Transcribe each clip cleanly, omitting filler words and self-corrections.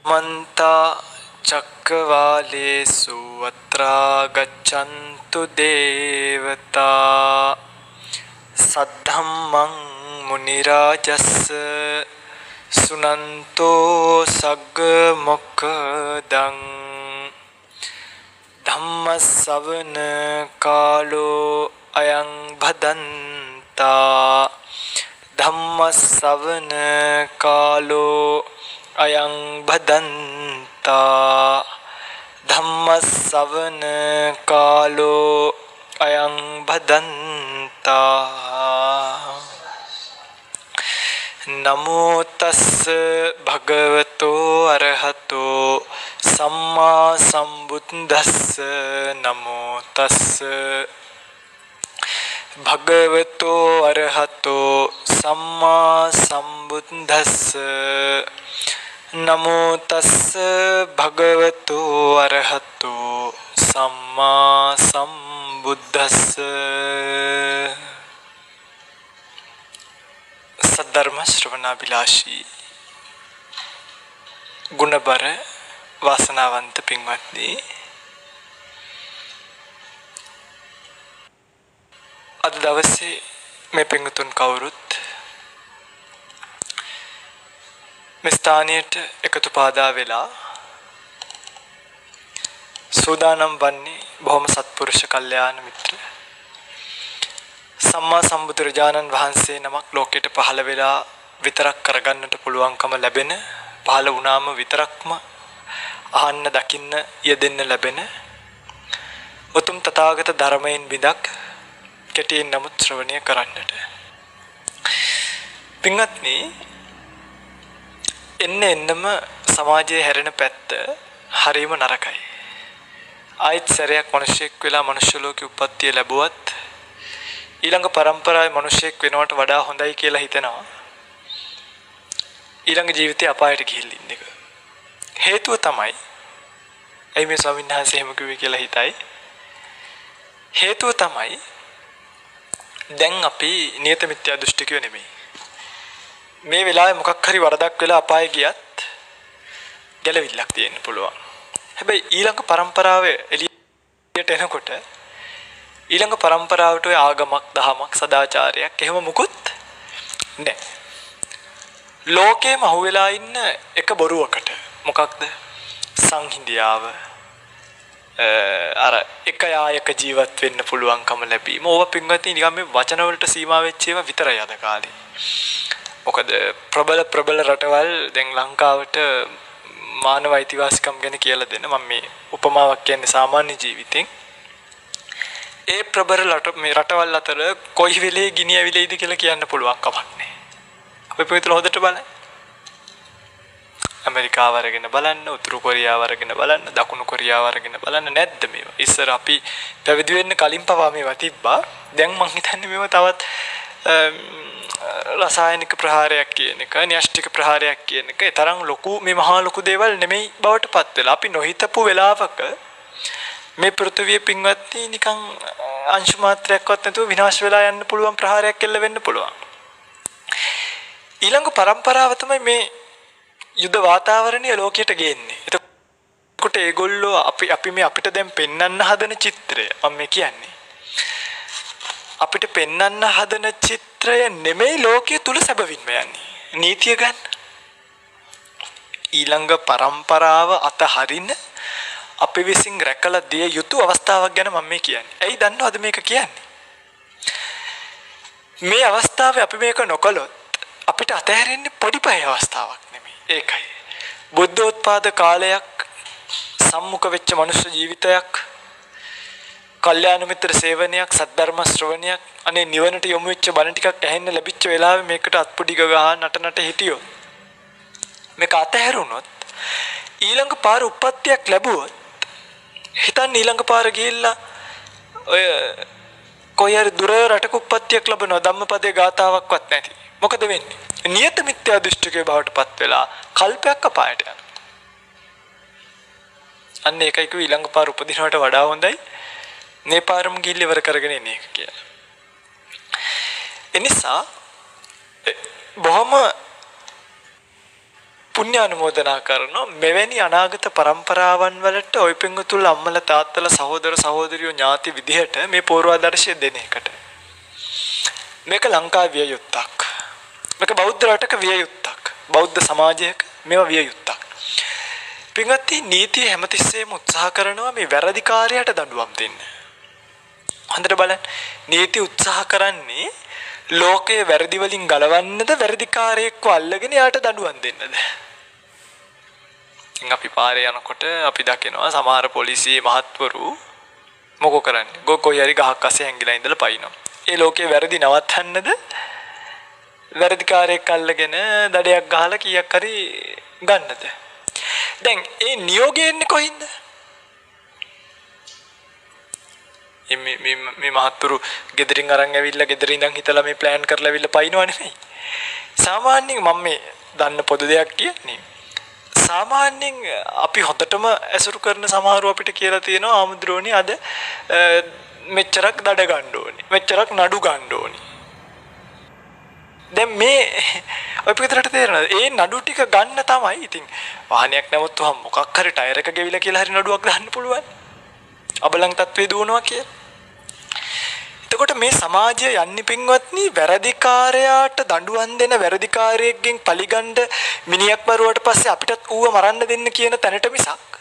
मन्ता चक्रवालेषु अत्रा गच्छन्तु देवता सद्धम्मं मुनिराजस्स सुनन्तो सग्गमोक्खदं धम्मसवन कालो अयं भदन्ता धम्मसवन कालो अयं भदन्ता धम्मसवन कालो अयं भदन्ता नमो तस्स भगवतो अरहतो सम्मा सम्बुद्धस्स नमो तस्स भगवतो अरहतो सम्मा सम्बुद्धस्स नमो तस्स भगवतो अरहतो सम्मा सम्बुद्धस्स सद्धर्म श्रवणाभिलाषी गुणबर वासनावंत पिंगवत्नी අද දවසේ මේ පිංගුතුන් කවුරුත් මේ ස්ථානයට එකතු පාදා වෙලා සූදානම් වන්නේ බොහොම සත්පුරුෂ කල්යාණ මිත්‍ර සම්මා සම්බුදුරජාණන් වහන්සේ නමක් ලෝකෙට පහළ වෙලා විතරක් කරගන්නට පුළුවන්කම ලැබෙන පහළ වුණාම විතරක්ම අහන්න දකින්න යෙදෙන්න ලැබෙන උතුම් තථාගත ධර්මයෙන් විදක් කෙටියෙන් නමුත් ශ්‍රවණය කරන්නට පින්වත්නි එන්නම සමාජයේ හැරෙන පැත්ත හරිම නරකයි ආයිත් සැරයක් මිනිසෙක් වෙලා මනුෂ්‍ය ලෝකෙ උප්පත්තිය ලැබුවත් ඊළඟ පරම්පරාවේ මිනිසෙක් වෙනවට වඩා හොඳයි කියලා හිතනවා ඊළඟ ජීවිතේ අපායට ගිහිල්ලා ඉන්න එක හේතුව තමයි එයි මේ ස්වාමීන් වහන්සේ එහෙම කිව්වේ කියලා හිතයි හේතුව තමයි දැන් අපි නියත මිත්‍යා දෘෂ්ටිකයෝ නෙමෙයි මේ වෙලාවේ මොකක් හරි වරදක් වෙලා අපාය ගියත් ගැලවිල්ලක් තියෙන්න පුළුවන් හැබැයි ඊළඟ පරම්පරාවේ එළියට එනකොට ඊළඟ පරම්පරාවට ඔය ආගමක් දහමක් සදාචාරයක් එහෙම මුකුත් නැහැ ලෝකේම අහුවෙලා ඉන්න එක බොරුවකට මොකක්ද සංහිඳියාව අර එක යායක ජීවත් වෙන්න පුළුවන්කම ලැබීම ඕවා පින්වත්නි නිකන් මේ වචන වලට සීමා වෙච්ච ඒවා විතරයි අද කාලේ. මොකද ප්‍රබල රටවල් දැන් ලංකාවට මානව අයිතිවාසිකම් ගැන කියලා දෙන්න මම මේ උපමාවක් කියන්නේ සාමාන්‍ය ජීවිතෙන්. ඒ ප්‍රබල රටවල් අතර කොයි වෙලේ ගිනි ඇවිලෙයිද කියලා කියන්න පුළුවන් කමක් නැහැ. අපි පොතේ හොදට බලන්න. ඇමරිකාව අරගෙන බලන්න උතුරු කොරියාව අරගෙන බලන්න දකුණු කොරියාව අරගෙන බලන්න නැද්ද මේවා ඉස්සර අපි පැවිදි වෙන්න කලින් පවා මේවා තිබ්බා දැන් මං හිතන්නේ මේවා තවත් රසායනික ප්‍රහාරයක් කියන එක න්‍යෂ්ටික ප්‍රහාරයක් කියන එක ඒ තරම් ලොකු මේ මහා ලොකු දේවල් නෙමෙයි බවට පත් වෙලා අපි නොහිතපු වෙලාවක මේ පෘථිවිය පින්වත්නි නිකන් අංශු මාත්‍රයක්වත් නැතුව විනාශ වෙලා යන්න පුළුවන් ප්‍රහාරයක් එල්ල වෙන්න පුළුවන් ඊළඟ පරම්පරාව තමයි මේ යුද වාතාවරණය ලෝකයට ගේන්නේ. එතකොට ඒගොල්ලෝ අපි මේ අපිට දැන් පෙන්වන්න හදන චිත්‍රය මම මේ කියන්නේ. අපිට පෙන්වන්න හදන චිත්‍රය නෙමෙයි ලෝකයේ තුල සැබවින්ම යන්නේ. නීතිය ගන්න. ඊළඟ පරම්පරාව අතහරින අපි විසින් රැකලා දිය යුතු අවස්ථාවක් ගැන මම මේ කියන්නේ. ඇයි දන්නවද මේක කියන්නේ? මේ අවස්ථාවේ අපි මේක නොකළොත් අපිට අතහැරෙන්නේ පොඩි පහේ අවස්ථාවක් නෙමෙයි. ඒකයි. බුද්ධෝත්පාද කාලයක් සම්මුඛ වෙච්ච මනුෂ්‍ය ජීවිතයක් කල්යාණ මිත්‍ර සේවනයක් සද්ධර්ම ශ්‍රවණයක් අනේ නිවනට යොමු වෙච්ච බණ ටිකක් ඇහෙන්න ලැබිච්ච වෙලාවේ මේකට අත්පුඩි ගහ නට හිටියොත් මේක අතහැරුණොත් ඊළඟ පාර උප්පත්තියක් ලැබුවොත් හිතන්න ඊළඟ පාර ගිහිල්ලා ඔය කොහේ හරි දුර රටක උප්පත්තියක් ලැබෙනවා ධම්මපදයේ ගාතාවක්වත් නැති මොකද වෙන්නේ නියත මිත්‍යා දෘෂ්ටිකේ බවට පත් වෙලා කල්පයක් අපායට යනවා අන්න ඒකයි කිව්ව ඊළඟ පාර උපදිනවට වඩා හොඳයි මේ පාරම ගිහිල්ලා ඉවර කරගෙන එන එක කියලා. එනිසා බොහොම පුණ්‍ය අනුමෝදනා කරනවා මෙවැනි අනාගත પરම්පරාවන් වලට ඔය පින්වතුන් අම්මලා තාත්තලා සහෝදර සහෝදරියෝ ඥාති විදිහට මේ පූර්වාදර්ශය දෙන එකට. මේක ලංකාවේ විය යුත්තක්. මේක බෞද්ධ රටක විය යුත්තක්. බෞද්ධ සමාජයක මේවා විය යුත්තක්. පින්වත්නි නීතිය හැමතිස්සෙම උත්සාහ කරනවා මේ වැරදිකාරයට දඬුවම් දෙන්න. හොඳට බලන්න. නීති උත්සාහ කරන්නේ ලෝකයේ වැරදි වලින් ගලවන්නද වැරදිකාරයෙක්ව අල්ලගෙන යාට දඬුවම් දෙන්නද? ඉතින් අපි පාරේ යනකොට අපි දකිනවා සමහර පොලිසිය මහත්වරු මොකෝ කරන්නේ? කොයි හරි ගහක් අස්සේ හැංගිලා ඉඳලා පයින්නවා. ඒ ලෝකයේ වැරදි නවත්තන්නද වැරදිකාරයෙක් අල්ලගෙන දඩයක් ගහලා කීයක් හරි ගන්නද? දැන් ඒ නියෝගය එන්නේ කොහින්ද? මේ මහත්තුරු ගෙදරින් අරන් ඇවිල්ලා ගෙදරින් ඉඳන් හිතලා මේ ප්ලෑන් කරලා ඇවිල්ලා පයින්නවා නෙමෙයි. සාමාන්‍යයෙන් මම මේ දන්න පොදු දෙයක් කියන්නේ. සාමාන්‍යයෙන් අපි හොඳටම ඇසුරු කරන සමහරව අපිට කියලා තියෙනවා ආමුද්‍රෝණි අද මෙච්චරක් දඩ ගන්න ඕනේ. මෙච්චරක් නඩු ගන්න ඕනේ. දැන් මේ ඔය පිටරට තේරෙනවද? ඒ නඩු ටික ගන්න තමයි. ඉතින් වාහනයක් නැවතුනහම මොකක් හරි ටයර් එක ගෙවිලා කියලා හරි නඩුවක් ගන්න පුළුවන්. අබලන් තත්ත්වේ දුවනවා කියලා. එතකොට මේ සමාජය යන්නේ පින්වත්නි වැරදිකාරයාට දඬුවම් දෙන වැරදිකාරයෙක්ගෙන් පලිගන්න මිනිහක් මරුවට පස්සේ අපිටත් ඌව මරන්න දෙන්න කියන තැනට මිසක්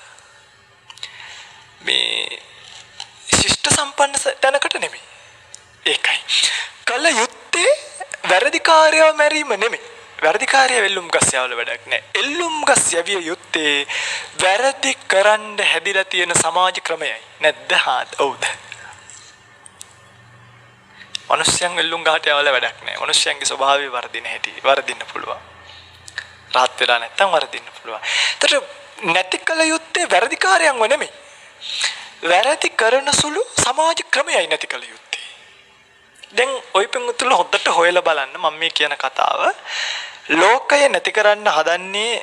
මේ ශිෂ්ට සම්පන්න තැනකට නෙමෙයි. ඒකයි. කල යුත්තේ වැරදිකාරයව මැරීම නෙමෙයි. වැරදිකාරය වෙල්ලුම් ගස් යවල වැඩක් නැහැ. එල්ලුම් ගස් යවිය යුත්තේ වැරදි කරන්න හැදිලා තියෙන සමාජ ක්‍රමයයි. නැද්ද? හාත් ඔව්ද? මනුෂ්‍යයන් එල්ලුම් ගහට යවල වැඩක් නැහැ. මනුෂ්‍යයන්ගේ ස්වභාවය වර්ධින හැටි වර්ධින්න පුළුවන්. රාත් වෙලා නැත්තම් වර්ධින්න පුළුවන්. ඒතර නැති කල යුත්තේ වැරදිකාරයන්ව නෙමෙයි. වැරදි කරන සුළු සමාජ ක්‍රමයයි නැති කල යුත්තේ. දැන් ඔය පින්තුල හොද්දට හොයලා බලන්න මම මේ කියන කතාව ලෝකය නැති කරන්න හදන්නේ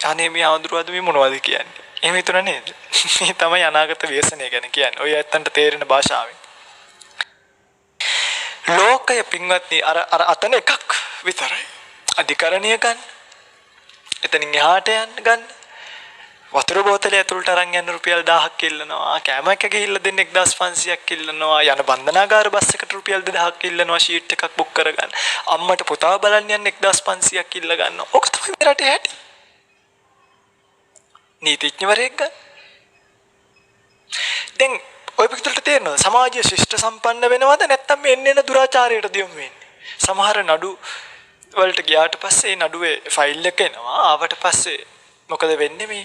අනේ මේ ආඳුරවද මේ මොනවද කියන්නේ. එහෙම හිතුණා නේද? මේ තමයි අනාගත ව්‍යසනය ගැන කියන්නේ. ඔය ඇත්තන්ට තේරෙන භාෂාවෙන්. ලෝකය පින්වත්නි අර අතන එකක් විතරයි. අධිකරණය ගන්න. එතනින් එහාට යන්න ගන්න. වතුර බෝතලය ඇතුළට අරන් යන රුපියල් 1000ක් ඉල්ලනවා. කෑම එක ගිහිල්ලා දෙන්න 1500ක් ඉල්ලනවා. යන බන්ධනාගාර බස් එකට රුපියල් 2000ක් ඉල්ලනවා. ෂීට් එකක් බුක් කරගන්න. අම්මට පුතා බලන්න යන්න 1500ක් ඉල්ල ගන්නවා. ඔක තමයි මේ රටේ හැටි. නීතිඥවරයෙක් ගන්න. දැන් ඔය පිටුලට තේරෙනවද සමාජය ශිෂ්ට සම්පන්න වෙනවද නැත්නම් මේ එන්න දුරාචාරයට දියුම් වෙන්නේ? සමහර නඩු වලට ගියාට පස්සේ ඒ නඩුවේ ෆයිල් එක එනවා. ආවට පස්සේ මොකද වෙන්නේ මේ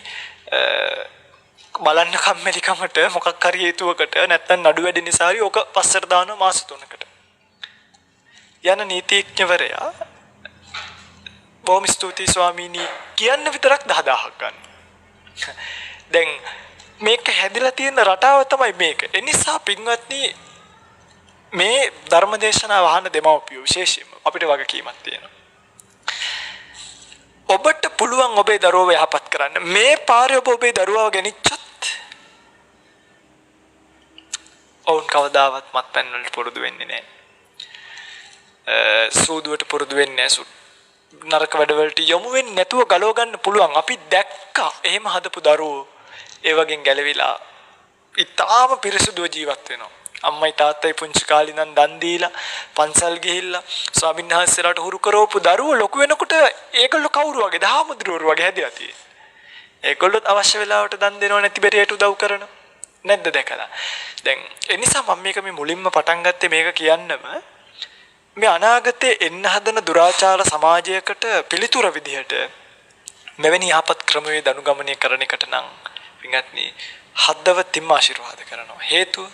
බලන්න කම්මැලිකමට මොකක් හරි හේතුවකට නැත්නම් නඩු වැඩි නිසා හරි ඔක පස්සට දානවා මාස 3කට. යන නීතිඥවරයා බොහොම ස්තුතියි ස්වාමීනි කියන්න විතරක් 10000ක් ගන්න. දැන් මේක හැදිලා තියෙන රටාව තමයි මේක. ඒ නිසා පින්වත්නි මේ ධර්මදේශනා වහන දෙමව්පියෝ විශේෂයෙන්ම අපිට වගකීමක් තියෙනවා. ඔබට පුළුවන් ඔබේ දරුවව යහපත් කරන්න. මේ පාරේ ඔබ ඔබේ දරුවව ගෙනිච්චොත් ඔවුන් කවදාවත් මත්පැන් වලට පුරුදු වෙන්නේ නැහැ. සූදුවට පුරුදු වෙන්නේ නැහැ. නරක වැඩවලට යොමු වෙන්නේ නැතුව ගලව ගන්න පුළුවන්. අපි දැක්කා එහෙම හදපු දරුවෝ ඒ වගේන් ගැලවිලා ඉතාම පිරිසුදුව ජීවත් වෙනවා. අම්මයි තාත්තයි පුංචි කාලේ ඉඳන් දන් දීලා පන්සල් ගිහිල්ලා ස්වාමීන් වහන්සේලාට හුරු කරවපු දරුවෝ ලොකු වෙනකොට ඒගොල්ලෝ කවුරු වගේ දහමුදුරුවෝ වගේ හැදිලා තියෙන්නේ. ඒගොල්ලොත් අවශ්‍ය වෙලාවට දන් දෙනව නැති බැරියට උදව් කරනවා. නැද්ද දැකලා? දැන් ඒ නිසා මම මේක මේ මුලින්ම පටන් ගත්තේ මේක කියන්නම මේ අනාගතේ එන්න හදන දුරාචාර සමාජයකට පිළිතුර විදිහට මෙවැනි යහපත් ක්‍රමවේද අනුගමනය කරන එකට නම් පින්වත්නි හදවතින්ම ආශිර්වාද කරනවා. හේතුව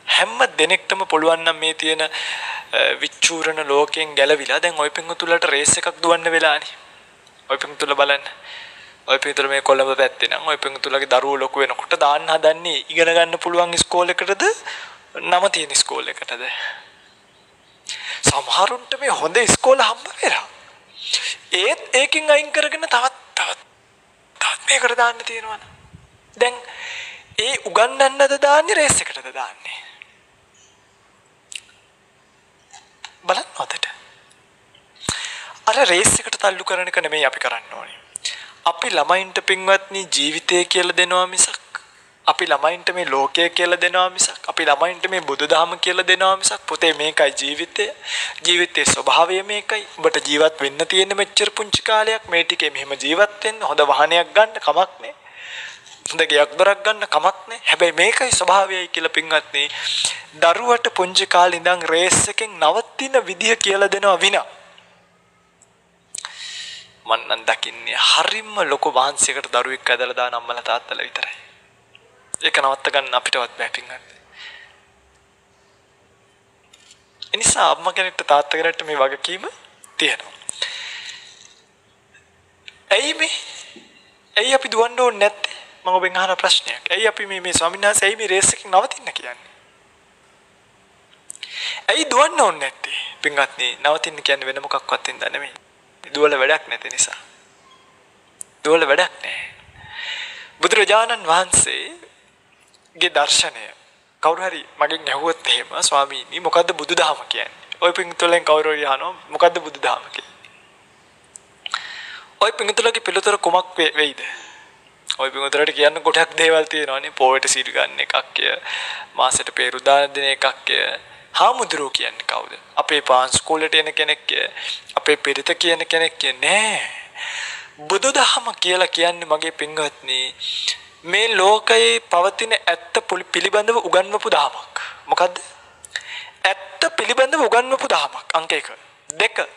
හැම දෙනෙක්ටම පුළුවන් නම් මේ තියෙන විචූරණ ලෝකයෙන් ගැලවිලා දැන් ඔය පින්තුලට රේස් එකක් දුවන්න වෙලානේ. ඔය පින්තුල බලන්න. ඔය පින්තුල මේ කොළඹ පැත්තේ නම් ඔය පින්තුලගේ දරුවෝ ලොකු වෙනකොට දාන්න හදන්නේ ඉගෙන ගන්න පුළුවන් ඉස්කෝලේකටද නම තියෙන ඉස්කෝලේකටද? සමහරුන්ට මේ හොඳ ඉස්කෝල හම්බ වෙලා. ඒත් ඒකෙන් අයින් කරගෙන තවත් මේකට දාන්න තියෙනවනේ. දැන් ඒ උගන්නන්නද දාන්නේ රේස් එකටද දාන්නේ? බලන්න ඔතට. අර අර රේස් එකට තල්ලු කරන එක නෙමෙයි අපි කරන්න ඕනේ. අපි ළමයින්ට පින්වත්නි ජීවිතය කියලා දෙනවා මිසක් අපි ළමයින්ට මේ ලෝකය කියලා දෙනවා මිසක් අපි ළමයින්ට මේ බුදුදහම කියලා දෙනවා මිසක් පුතේ මේකයි ජීවිතය. ජීවිතයේ ස්වභාවය මේකයි. ඔබට ජීවත් වෙන්න තියෙන මෙච්චර පුංචි කාලයක් මේ ටිකේ මෙහෙම ජීවත් වෙන්න හොඳ වාහනයක් ගන්න කමක් නැහැ. හොඳ ගයක් දොරක් ගන්න කමක් නැහැ. හැබැයි මේකයි ස්වභාවයයි කියලා පින්වත්නි දරුවට පුංචි කාලේ ඉඳන් රේස් එකෙන් නවතින විදිය කියලා දෙනවා විනා මන් නම් දකින්නේ හරිම ලොකු වහන්සියකට දරුවෙක් ඇදලා දාන අම්මලා තාත්තලා විතරයි. ඒක නවත්ත ගන්න අපිටවත් බෑ පින්වත්නි. ඒ නිසා අම්මා කෙනෙක්ට තාත්තා කෙනෙක්ට මේ වගකීම තියෙනවා. ඇයි අපි දුවන්න ඕනේ නැත්තේ? මම ඔබෙන් අහන ප්‍රශ්නයක්. ඇයි අපි මේ ස්වාමීන් වහන්සේ ඇයි මේ රේස් එකකින් නවතින්න කියන්නේ? ඇයි දුවන්න ඕනේ නැත්තේ? පින්වත්නි නවතින්න කියන්නේ වෙන මොකක්වත් හින්දා නෙමෙයි. දුවල වැඩක් නැති නිසා. දුවල වැඩක් නැහැ. බුදුරජාණන් වහන්සේගේ දර්ශනය කවුරු හරි මගෙන් ඇහුවොත් එහෙම ස්වාමීනි මොකද්ද බුදුදහම කියන්නේ? ඔය පිංතුලෙන් කවුරු හරි අහනවා මොකද්ද බුදුදහම කියන්නේ? ඔය පිංතුලගේ පිළිතුර කුමක් වෙයිද? ඔය පිංතුලට කියන්න කොටක් දේවල් තියෙනවානේ. පොයට සීල් ගන්න එකක් මාසෙට පෙරු දාන දෙන එකක් හාමුදුරුවෝ කියන්නේ කවුද? අපේ පාන්ස්කෝලේට එන කෙනෙක් අපේ පෙරිත කියන කෙනෙක් නෑ. බුදුදහම කියලා කියන්නේ මගේ පින්වත්නි මේ ලෝකයේ පවතින ඇත්ත පිළිබඳව උගන්වපු දහමක්. මොකද්ද? ඇත්ත පිළිබඳව උගන්වපු දහමක්. අංක 1. 2.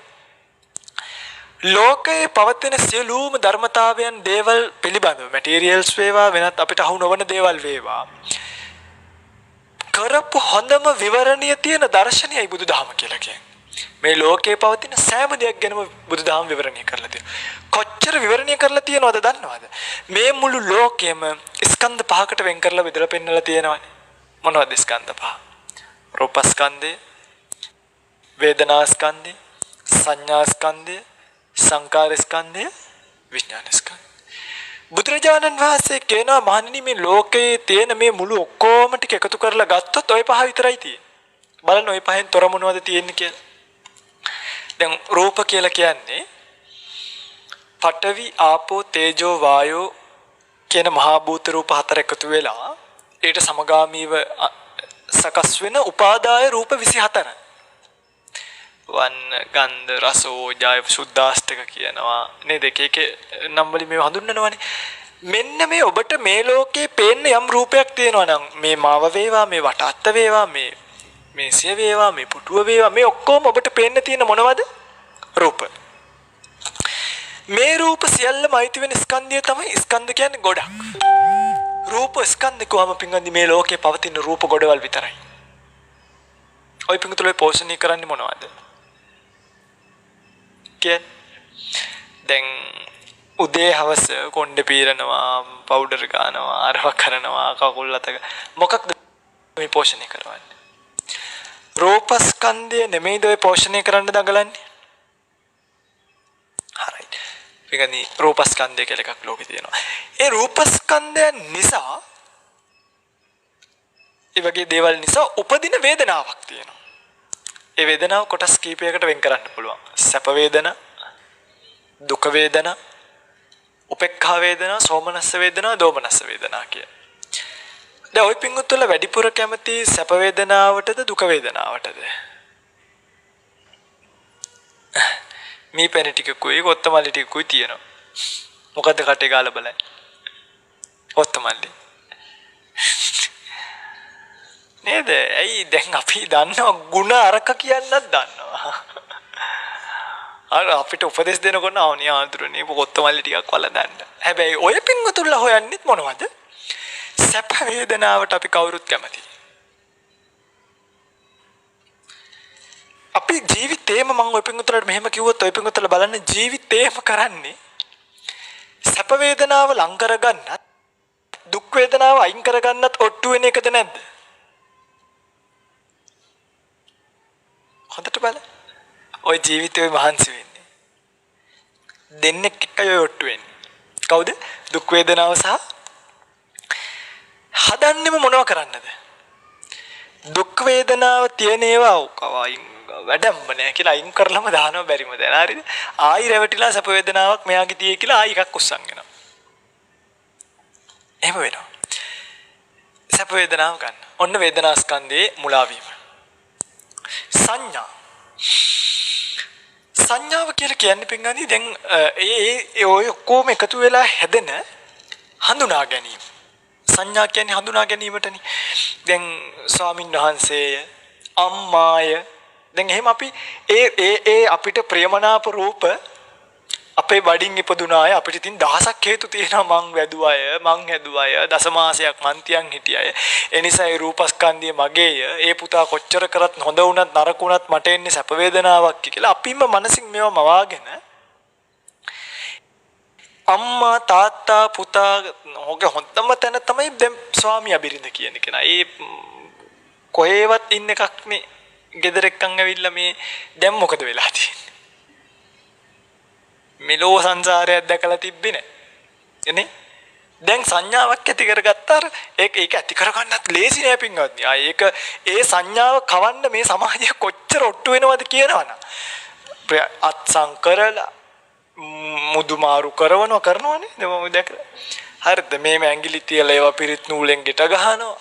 ලෝකයේ පවතින සියලුම ධර්මතාවයන් දේවල් පිළිබඳව මැටීරියල්ස් වේවා වෙනත් අපිට අහු නොවන දේවල් වේවා කරපු හොඳම විවරණිය තියෙන දර්ශනයයි බුදුදහම කියලා කියන්නේ. මේ ලෝකේ පවතින සෑම දෙයක් ගැනම බුදුදහම විවරණය කරලා තියෙනවා. කොච්චර විවරණය කරලා තියෙනවද දන්නවද? මේ මුළු ලෝකෙම ස්කන්ධ පහකට වෙන් කරලා බෙදලා පෙන්නලා තියෙනවානේ. මොනවද ස්කන්ධ පහ? රූපස්කන්ධය, වේදනාස්කන්ධය, සංඥාස්කන්ධය, සංකාරස්කන්ධය, විඥානස්කන්ධය. බුදුරජාණන් වහන්සේ කියනවා මහණෙනි මේ ලෝකයේ තියෙන මේ මුළු ඔක්කොම ටික එකතු කරලා ගත්තොත් ওই පහ විතරයි තියෙන්නේ. බලන්න ওই පහෙන් තොර මොනවද තියෙන්නේ කියලා. දැන් රූප කියලා කියන්නේ පඨවි ආපෝ තේජෝ වායෝ කියන මහා භූත රූප හතර එකතු වෙලා ඊට සමගාමීව සකස් වෙන උපාදාය රූප 24. වන්න ගන්ධ රස ඕජාය සුද්ධාස්තක කියනවා නේද? එක නම් වලින් මේව හඳුන්වනවානේ. මෙන්න මේ ඔබට මේ ලෝකේ පේන්න යම් රූපයක් තියෙනවා නම් මේ මාව වේවා මේ වටාත්ත වේවා මේ සිය වේවා මේ පුටුව වේවා මේ ඔක්කොම ඔබට පේන්න තියෙන මොනවද? රූප. මේ රූප සියල්ලම අයිති වෙන ස්කන්ධය තමයි ස්කන්ධ කියන්නේ ගොඩක්. රූප ස්කන්ධ කොහොම පින්වන්දි මේ ලෝකේ පවතින රූප ගොඩවල් විතරයි. ඔය පින්තුලේ පෝෂණය කරන්නේ මොනවද? දැන් උදේ හවස කොණ්ඩේ පීරනවා පවුඩර් ගන්නවා අරව කරනවා කකුල් අත මොකක්ද මේ පෝෂණය කරවන්නේ? රූපස්කන්ධය නෙමෙයිද ඔය පෝෂණය කරන්න දඟලන්නේ? හරි. පිටගනි රූපස්කන්ධය කියලා එකක් ලෝකේ තියෙනවා. ඒ රූපස්කන්ධය නිසා ඒ වගේ දේවල් නිසා උපදින වේදනාවක් තියෙනවා. ඒ වේදනාව කොටස් කීපයකට වෙන් කරන්න පුළුවන්. සැප වේදනා, දුක වේදනා, උපේක්ඛා වේදනා, සෝමනස්ස වේදනා, දෝමනස්ස වේදනා කිය. දැන් ওই පින්වත්තුල වැඩිපුර කැමති සැප වේදනාවටද දුක වේදනාවටද? මේ පැණි ටිකකුයි කොත්තමල්ලි ටිකකුයි තියෙනවා. මොකද්ද කටේ ගාලා බලන්න. කොත්තමල්ලි. නේද? ඇයි දැන් අපි දන්නවා ಗುಣ අරක කියන්නත් දන්නවා. අර අපිට උපදෙස් දෙනකොට ආවනේ ආඳුරනේ කොත්තමල්ලි ටිකක් වලඳන්න. හැබැයි ඔය පින්වතුන්ලා හොයන්නෙත් මොනවද? සැප වේදනාවට අපි කවුරුත් කැමතියි. අපි ජීවිතේම මම ඔය පින්වතුන්ලාට මෙහෙම කිව්වොත් ඔය පින්වතුන්ලා බලන්න ජීවිතේම කරන්නේ සැප වේදනාව ලං කරගන්නත් දුක් වේදනාව අයින් කරගන්නත් ඔට්ටු වෙන එකද නැද්ද? හොඳට බලන්න. ඔය ජීවිතේ මහන්සි වෙන්නේ. දෙන්නෙක් එක්කයි ඔය ඔට්ටු වෙන්නේ. කවුද? දුක් වේදනාව සහ හදන්නෙම මොනව කරන්නද? දුක් වේදනාව තියෙන ඒවා වැඩම්ම නෑ කියලා අයින් කරලම දානවා බැරිම දැන හරිද ආයි රැවටිලා සැප වේදනාවක් මෙයාගේ තියේ කියලා ආයි එකක් උස්සන් යනවා එහෙම වෙනවා සැප වේදනාව ගන්න ඔන්න වේදනා ස්කන්ධයේ මුලා වීම සංඥාව කියලා කියන්නේ පින්ගන්නේ දැන් ඒ ඔය කොහොම එකතු වෙලා හැදෙන හඳුනා ගැනීම සංඥා කියන්නේ හඳුනා ගැනීමටනේ දැන් ස්වාමින් වහන්සේය අම්මාය දැන් එහෙම අපි ඒ අපිට ප්‍රියමනාප රූප අපේ බඩින් ඉපදුනාය අපිට ඉතින් දහසක් හේතු තියෙනවා මං වැදුවාය මං හැදුවාය දසමාසයක් මන්තියන් හිටියාය ඒ නිසා ඒ රූපස්කන්ධය මගේය ඒ පුතා කොච්චර කරත් හොඳ වුණත් නරක වුණත් මට එන්නේ සැප වේදනාවක් කියලා අපිම මනසින් මේවා මවාගෙන අම්මා තාත්තා පුතා හොගේ හොඳම තැන තමයි දැන් ස්වාමියා බිරිඳ කියන කෙනා ඒ කොහේවත් ඉන්න එකක් නේ ගෙදර එක්කන් ඇවිල්ලා මේ දැන් මොකද වෙලා තියෙන්නේ මෙලෝ සංසාරයක් දැකලා තිබ්බේ නැහැ නේ දැන් සංඥාවක් ඇති කරගත්තාර ඒක ඇති කරගන්නත් ලේසි නෑ පින්වත්නි ඒක ඒ සංඥාව කවන්න මේ සමාජය කොච්චර ඔට්ටු වෙනවද කියනවනම් අත්සන් කරලා මුදුමාරු කරනවනේ මම දැකලා හරිද මේ ඇඟිලි තියලා ඒවා පිරිත් නූලෙන් ගෙට ගහනවා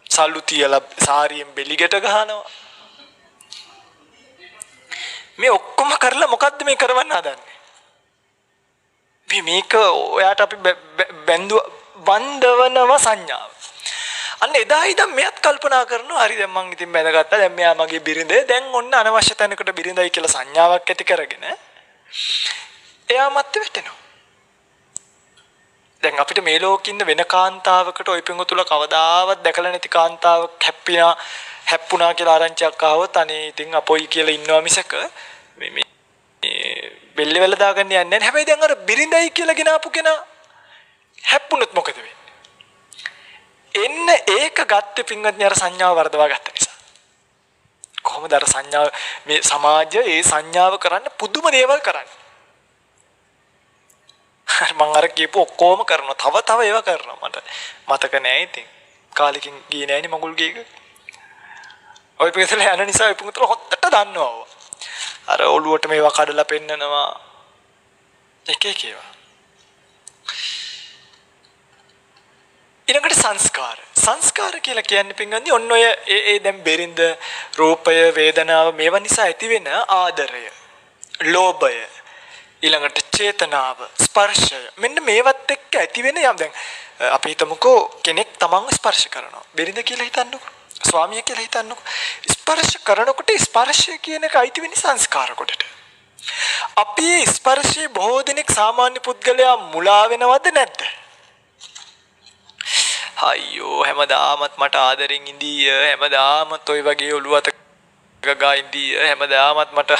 සල්ලු තියලා සාරියෙන් බෙලි ගෙට ගහනවා මේ ඔක්කොම කරලා මොකද්ද මේ කරවන්න හදන්නේ මේක ඔයාට අපි බන්ධවනව සංඥාව අන්න එදා ඉඳන් මෙයත් කල්පනා කරනවා හරි දැන් මං ඉතින් බැඳගත්තා දැන් මෙයා මගේ බිරිඳ දැන් ඔන්න අනවශ්‍ය තැනකට බිරිඳයි කියලා සංඥාවක් ඇති කරගෙන එයා මත් වෙටෙනවා දැන් අපිට මේ ලෝකෙ ඉන්න වෙන කාන්තාවකට ඔය පිඟුතුල කවදාවත් දැකලා නැති කාන්තාවක් හැප්පුණා කියලා ආරංචියක් ආවොත් අනේ ඉතින් අපොයි කියලා ඉන්නවා මිසක මේ බෙල්ල වෙල දාගන්න යන්නේ නැහැ. හැබැයි දැන් අර බිරිඳයි කියලා ගෙනාපු කෙනා හැප්පුණොත් මොකද වෙන්නේ? එන්න ඒක ගත්තේ පින්වත්නි අර සංඥාව වර්ධවා ගත්ත නිසා. කොහොමද අර සංඥාව මේ සමාජය ඒ සංඥාව කරන්න පුදුම දේවල් කරන්නේ. මම අර කියපු ඔක්කොම කරනවා. තව ඒවා කරනවා. මට මතක නෑ ඉතින්. කාලෙකින් ගියේ නෑනේ මගුල් ගේක. ඔය පිටසල යන නිසා ඔය පුතුල හොත්තට දන්නවා. අර ඔළුවට මේවා කඩලා පෙන්නනවා. එක ඒවා. ඊළඟට සංස්කාර කියලා කියන්නේ පින්වත්නි ඔන්න ඔය ඒ දැන් බෙරිඳ රූපය වේදනාව මේවා නිසා ඇතිවෙන ආදරය ලෝභය ඊළඟට චේතනාව ස්පර්ශය මෙන්න මේවත් එක්ක ඇතිවෙන යම් දැන් අපි හිතමුකෝ කෙනෙක් තමන්ව ස්පර්ශ කරනවා බෙරිඳ කියලා හිතන්නකෝ ස්වාමියා කියලා හිතන්නකෝ ස්පර්ශ කරනකොට ස්පර්ශය කියන එක අයිති වෙන්නේ සංස්කාර කොටට අපි ස්පර්ශයේ බොහෝ දෙනෙක් සාමාන්‍ය පුද්ගලයා මුලා වෙනවද නැද්ද අයියෝ හැමදාමත් මට ආදරෙන් ඉඳී හැමදාමත් ඔය වගේ ඔළුව අත ගගා ඉඳී හැමදාමත් මට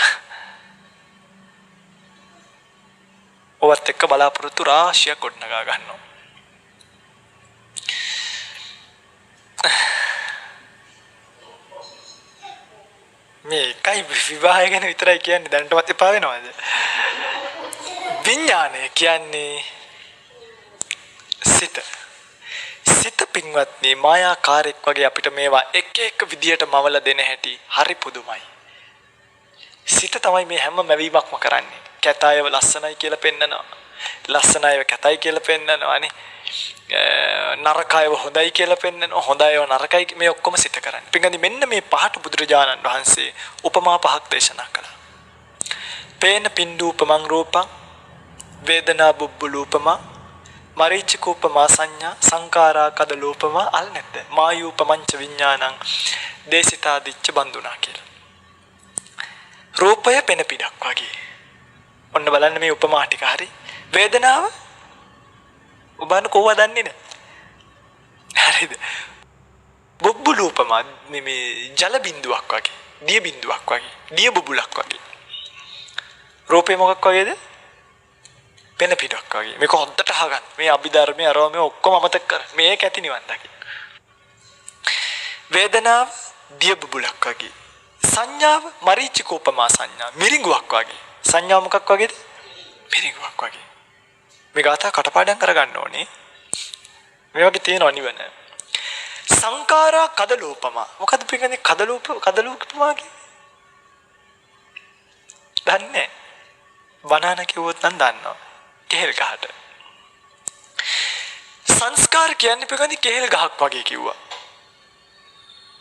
ඔවත් එක්ක බලාපොරොත්තු රාශියක් ගොඩනගා ගන්නවා මේ කයි විවාහය ගැන විතරයි කියන්නේ දැනටමත් එපා වෙනවද විඥානය කියන්නේ සිත පින්වත්නි මායාකාරයක් වගේ අපිට මේවා එක එක විදියට මවලා දෙන හැටි හරි පුදුමයි. සිත තමයි මේ හැම මැවීමක්ම කරන්නේ. කැතයව ලස්සනයි කියලා පෙන්නනවා. ලස්සනයව කැතයි කියලා පෙන්නනවානේ. නරකයව හොඳයි කියලා පෙන්නනවා. හොඳයව නරකයි මේ ඔක්කොම සිත කරන්නේ. පින්වත්නි මෙන්න මේ පහට බුදුරජාණන් වහන්සේ උපමා පහක් දේශනා කළා. පේන පින්ඩූපමං රූපං වේදනා බුබ්බුලූපමා මරීචිකූපමා සංඥා සංකාරා කදලූපමා අල් නැද්ද මායූපමංච විඥානං දේශිතාදිච්ච බන්දුනා කියලා රූපය පෙන පිටක් වගේ ඔන්න බලන්න මේ උපමා ටික හරි වේදනාව ඔබන කොහොමද දන්නේ නැහැ හරිද බුබ්බුලූපමා මේ ජල බිඳුවක් වගේ දිය බිඳුවක් වගේ දිය බුබුලක් වගේ රූපේ මොකක් වගේද පෙන පිටක් වගේ මේක හොද්දට අහගන්න මේ අභිධර්මයේ අරව මේ ඔක්කොම අමතක කර මේක ඇති නිවන් දකින්න වේදනාව දිය බුබුලක් වගේ සංඥාව මරීචිකෝපමා සංඥා මිරිඟුවක් වගේ සංඥා මොකක් වගේද මිරිඟුවක් වගේ මේ ગાථා කටපාඩම් කරගන්න ඕනේ මේ වගේ තියෙනවා නිවන සංකාරා කදලූපමා මොකද පිටින් කදලූපමා කියන්නේ දන්නේ බනන කිව්වොත් නම් දන්නවා කෙහෙල් ගහට සංස්කාර කියන්නේ පිළිගන්නේ කෙහෙල් ගහක් වගේ කිව්වා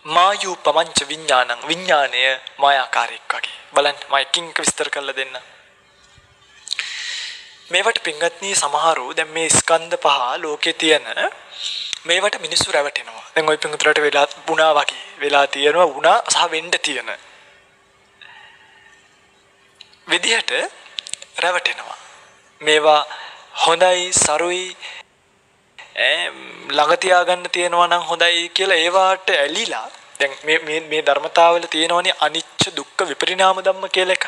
මායූපමංච විඥානං විඥානය මායාකාරයක් වගේ බලන්න මම එකින් එක විස්තර කරලා දෙන්න මේවට පින්ගත්නි සමහරව දැන් මේ ස්කන්ධ පහ ලෝකේ තියෙන මේවට මිනිස්සු රැවටෙනවා දැන් ওই පින්ගුතරට වෙලා වුණා වගේ වෙලා තියෙනවා වුණා සහ වෙන්න තියෙන විදිහට රැවටෙනවා මේවා හොඳයි සරුයි ළඟ තියාගන්න තියෙනවා නම් හොඳයි කියලා ඒවාට ඇලිලා දැන් මේ ධර්මතාවල තියෙනවනේ අනිච්ච දුක්ඛ විපරිණාම ධම්ම කියලා එකක්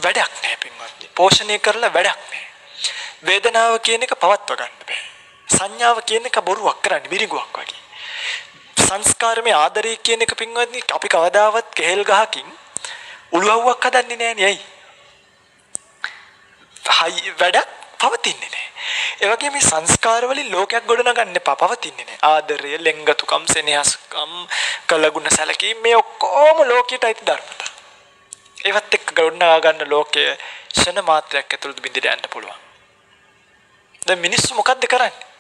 වැඩක් නැහැ පින්වත්නි පෝෂණය කරලා වැඩක් නැහැ වේදනාව කියන එක පවත්ව ගන්න බෑ සංඥාව කියන එක බොරුවක් කරන්නේ මිරිඟුවක් වගේ සංස්කාරමේ ආදරය කියන එක පින්වත්නි අපි කවදාවත් කෙහෙල් ගහකින් උළුව්වක් හදන්නේ නෑනේ ඇයි වැඩක් පවතින්නේ නැහැ. ඒ වගේ මේ සංස්කාර වලින් ලෝකයක් ගොඩනගන්න එපා පවතින්නේ නැහැ. ආදරය, ලෙන්ගතුකම්, සෙනෙහසකම්, කලගුණ සැලකීම් මේ ඔක්කොම ලෝකයට අයිති ධර්මතා. ඒවත් එක්ක ගොඩනගා ගන්න ලෝකය ෂණ මාත්‍රයක් ඇතුළත බිඳිට යන්න පුළුවන්. දැන් මිනිස්සු මොකද්ද කරන්නේ?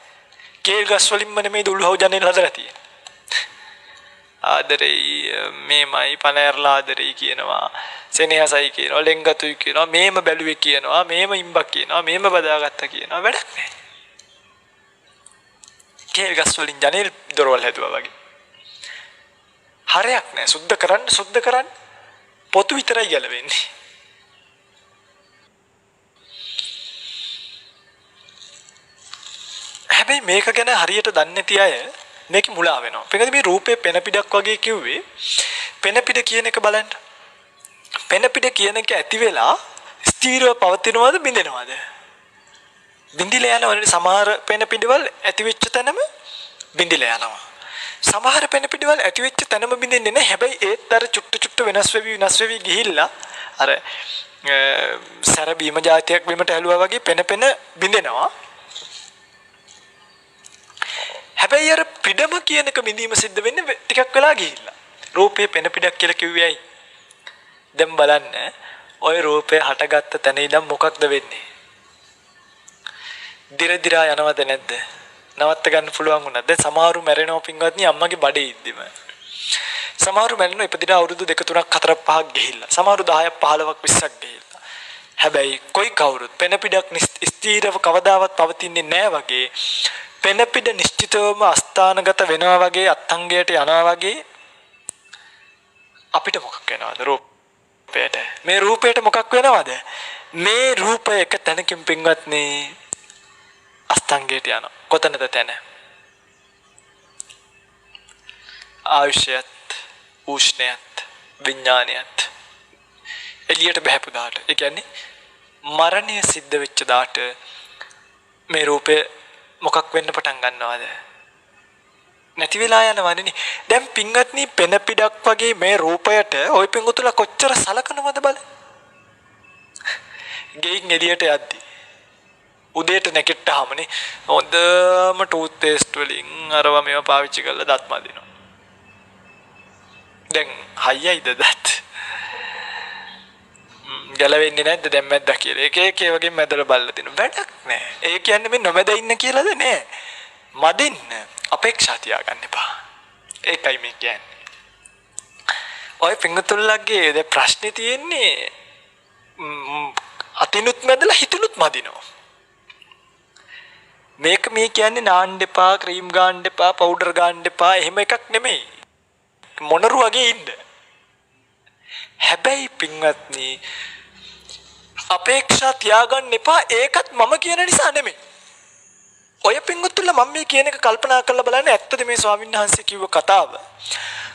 කේල් ගස් වලින්ම නෙමෙයි දුළුහව ජනෙල් හදලා තියෙන්නේ. ආදරෙයි මේමයි පනෑරලා ආදරෙයි කියනවා. සෙනෙහසයි කියනවා ලෙන්ගතුයි කියනවා මේම බැලුවේ කියනවා මේම ඉම්බක් කියනවා මේම බදාගත්තා කියනවා වැඩක් නැහැ. කේල් ගස් වලින් ජනෙල් දොරවල් හැදුවා වගේ. හරයක් නැහැ. සුද්ධ කරන්න පොතු විතරයි ගැලවෙන්නේ. හැබැයි මේක ගැන හරියට දන්නේ නැති අය මේක මුලා වෙනවා. මොකද මේ රූපේ පෙන පිටක් වගේ කිව්වේ පෙන පිට කියන එක බලන්න. පෙන පිට කියන එක ඇති වෙලා ස්ථීරව පවතිනවද බිඳෙනවද? බිඳිලා යනවනේ සමහර පෙන පිටවල ඇති වෙච්ච තැනම බිඳිලා යනවා. සමහර පෙන පිටවල ඇති වෙච්ච තැනම බිඳින්නේ නැහැ. හැබැයි ඒත් අර චුට්ට වෙනස් වෙවි ගිහිල්ලා අර සැර බීම જાතියක් බිමට ඇලුවා වගේ පෙන බිඳෙනවා. හැබැයි අර පිටම කියන එක බිඳීම සිද්ධ වෙන්නේ ටිකක් වෙලා ගිහිල්ලා. රූපේ පෙන පිටක් කියලා කිව්වේ ඇයි? දැන් බලන්න ඔය රූපය හටගත්ත තැන ඉඳන් මොකක්ද වෙන්නේ? දිරදිරා යනවද නැද්ද? නවත්ත ගන්න පුළුවන් වුණා. දැන් සමහරු මැරෙනවා පින්වත්නි අම්මගේ බඩේ ඉද්දිම. සමහරු මැරෙනවා ඉපදිලා අවුරුදු 2 3 4 5ක් ගිහිල්ලා. සමහරු 10ක් 15ක් 20ක් ගිහිල්ලා. හැබැයි කොයි කවුරුත් පෙන පිටක් ස්ථීරව කවදාවත් පවතින්නේ නැහැ වගේ පෙන පිට නිශ්චිතවම අස්ථානගත වෙනවා වගේ අත්ංගයට යනවා වගේ අපිට මොකක් වෙනවද රූපයට? මේ රූපයට මොකක් වෙනවද? මේ රූපය එක තැනකින් පින්වත්නි අස්තංගයට යනවා. කොතනද තැන? ආයුෂයත්, උෂ්ණයත්, විඥානයත් එළියට බහැපු දාට. ඒ කියන්නේ මරණය සිද්ධ වෙච්ච දාට මේ රූපය මොකක් වෙන්න පටන් ගන්නවද? නැති වෙලා යනවනේ. දැන් පින්වත්නි පෙන පිටක් වගේ මේ රූපයට ওই පින්වතුලා කොච්චර සලකනවද බලන්න. ගෙයින් එළියට යද්දි උදේට නැගිට්ටාමනේ හොඳම ටූත් පේස්ට් වලින් අරව මේව පාවිච්චි කරලා දත් මදිනවා. දැන් හයියයිද දත්? ගැලවෙන්නේ නැද්ද දැන් මැද්දා කියලා. එක ඒ වගේ මැදලා බලලා දිනු වැඩක් නැහැ. ඒ කියන්නේ මේ නොමැද ඉන්න කියලාද නෑ. මදින්න අපේක්ෂා තියාගන්න එපා. ඒකයි මේ කියන්නේ. ඔය පිංගුතුල්ලගේ දැන් ප්‍රශ්නේ තියෙන්නේ අතිනුත් මැදලා හිතුනුත් මදිනවා. මේක මේ කියන්නේ නාන්න එපා, ක්‍රීම් ගාන්න එපා, පවුඩර් ගාන්න එපා එහෙම එකක් නෙමෙයි. මොනරු වගේ ඉන්න. හැබැයි පින්වත්නි අපේක්ෂා තියාගන්න එපා. ඒකත් මම කියන නිසා නෙමෙයි. ඔය පින්වත්තුලා මම මේ කියන එක කල්පනා කරලා බලන්න ඇත්තද මේ ස්වාමීන් වහන්සේ කිව්ව කතාව?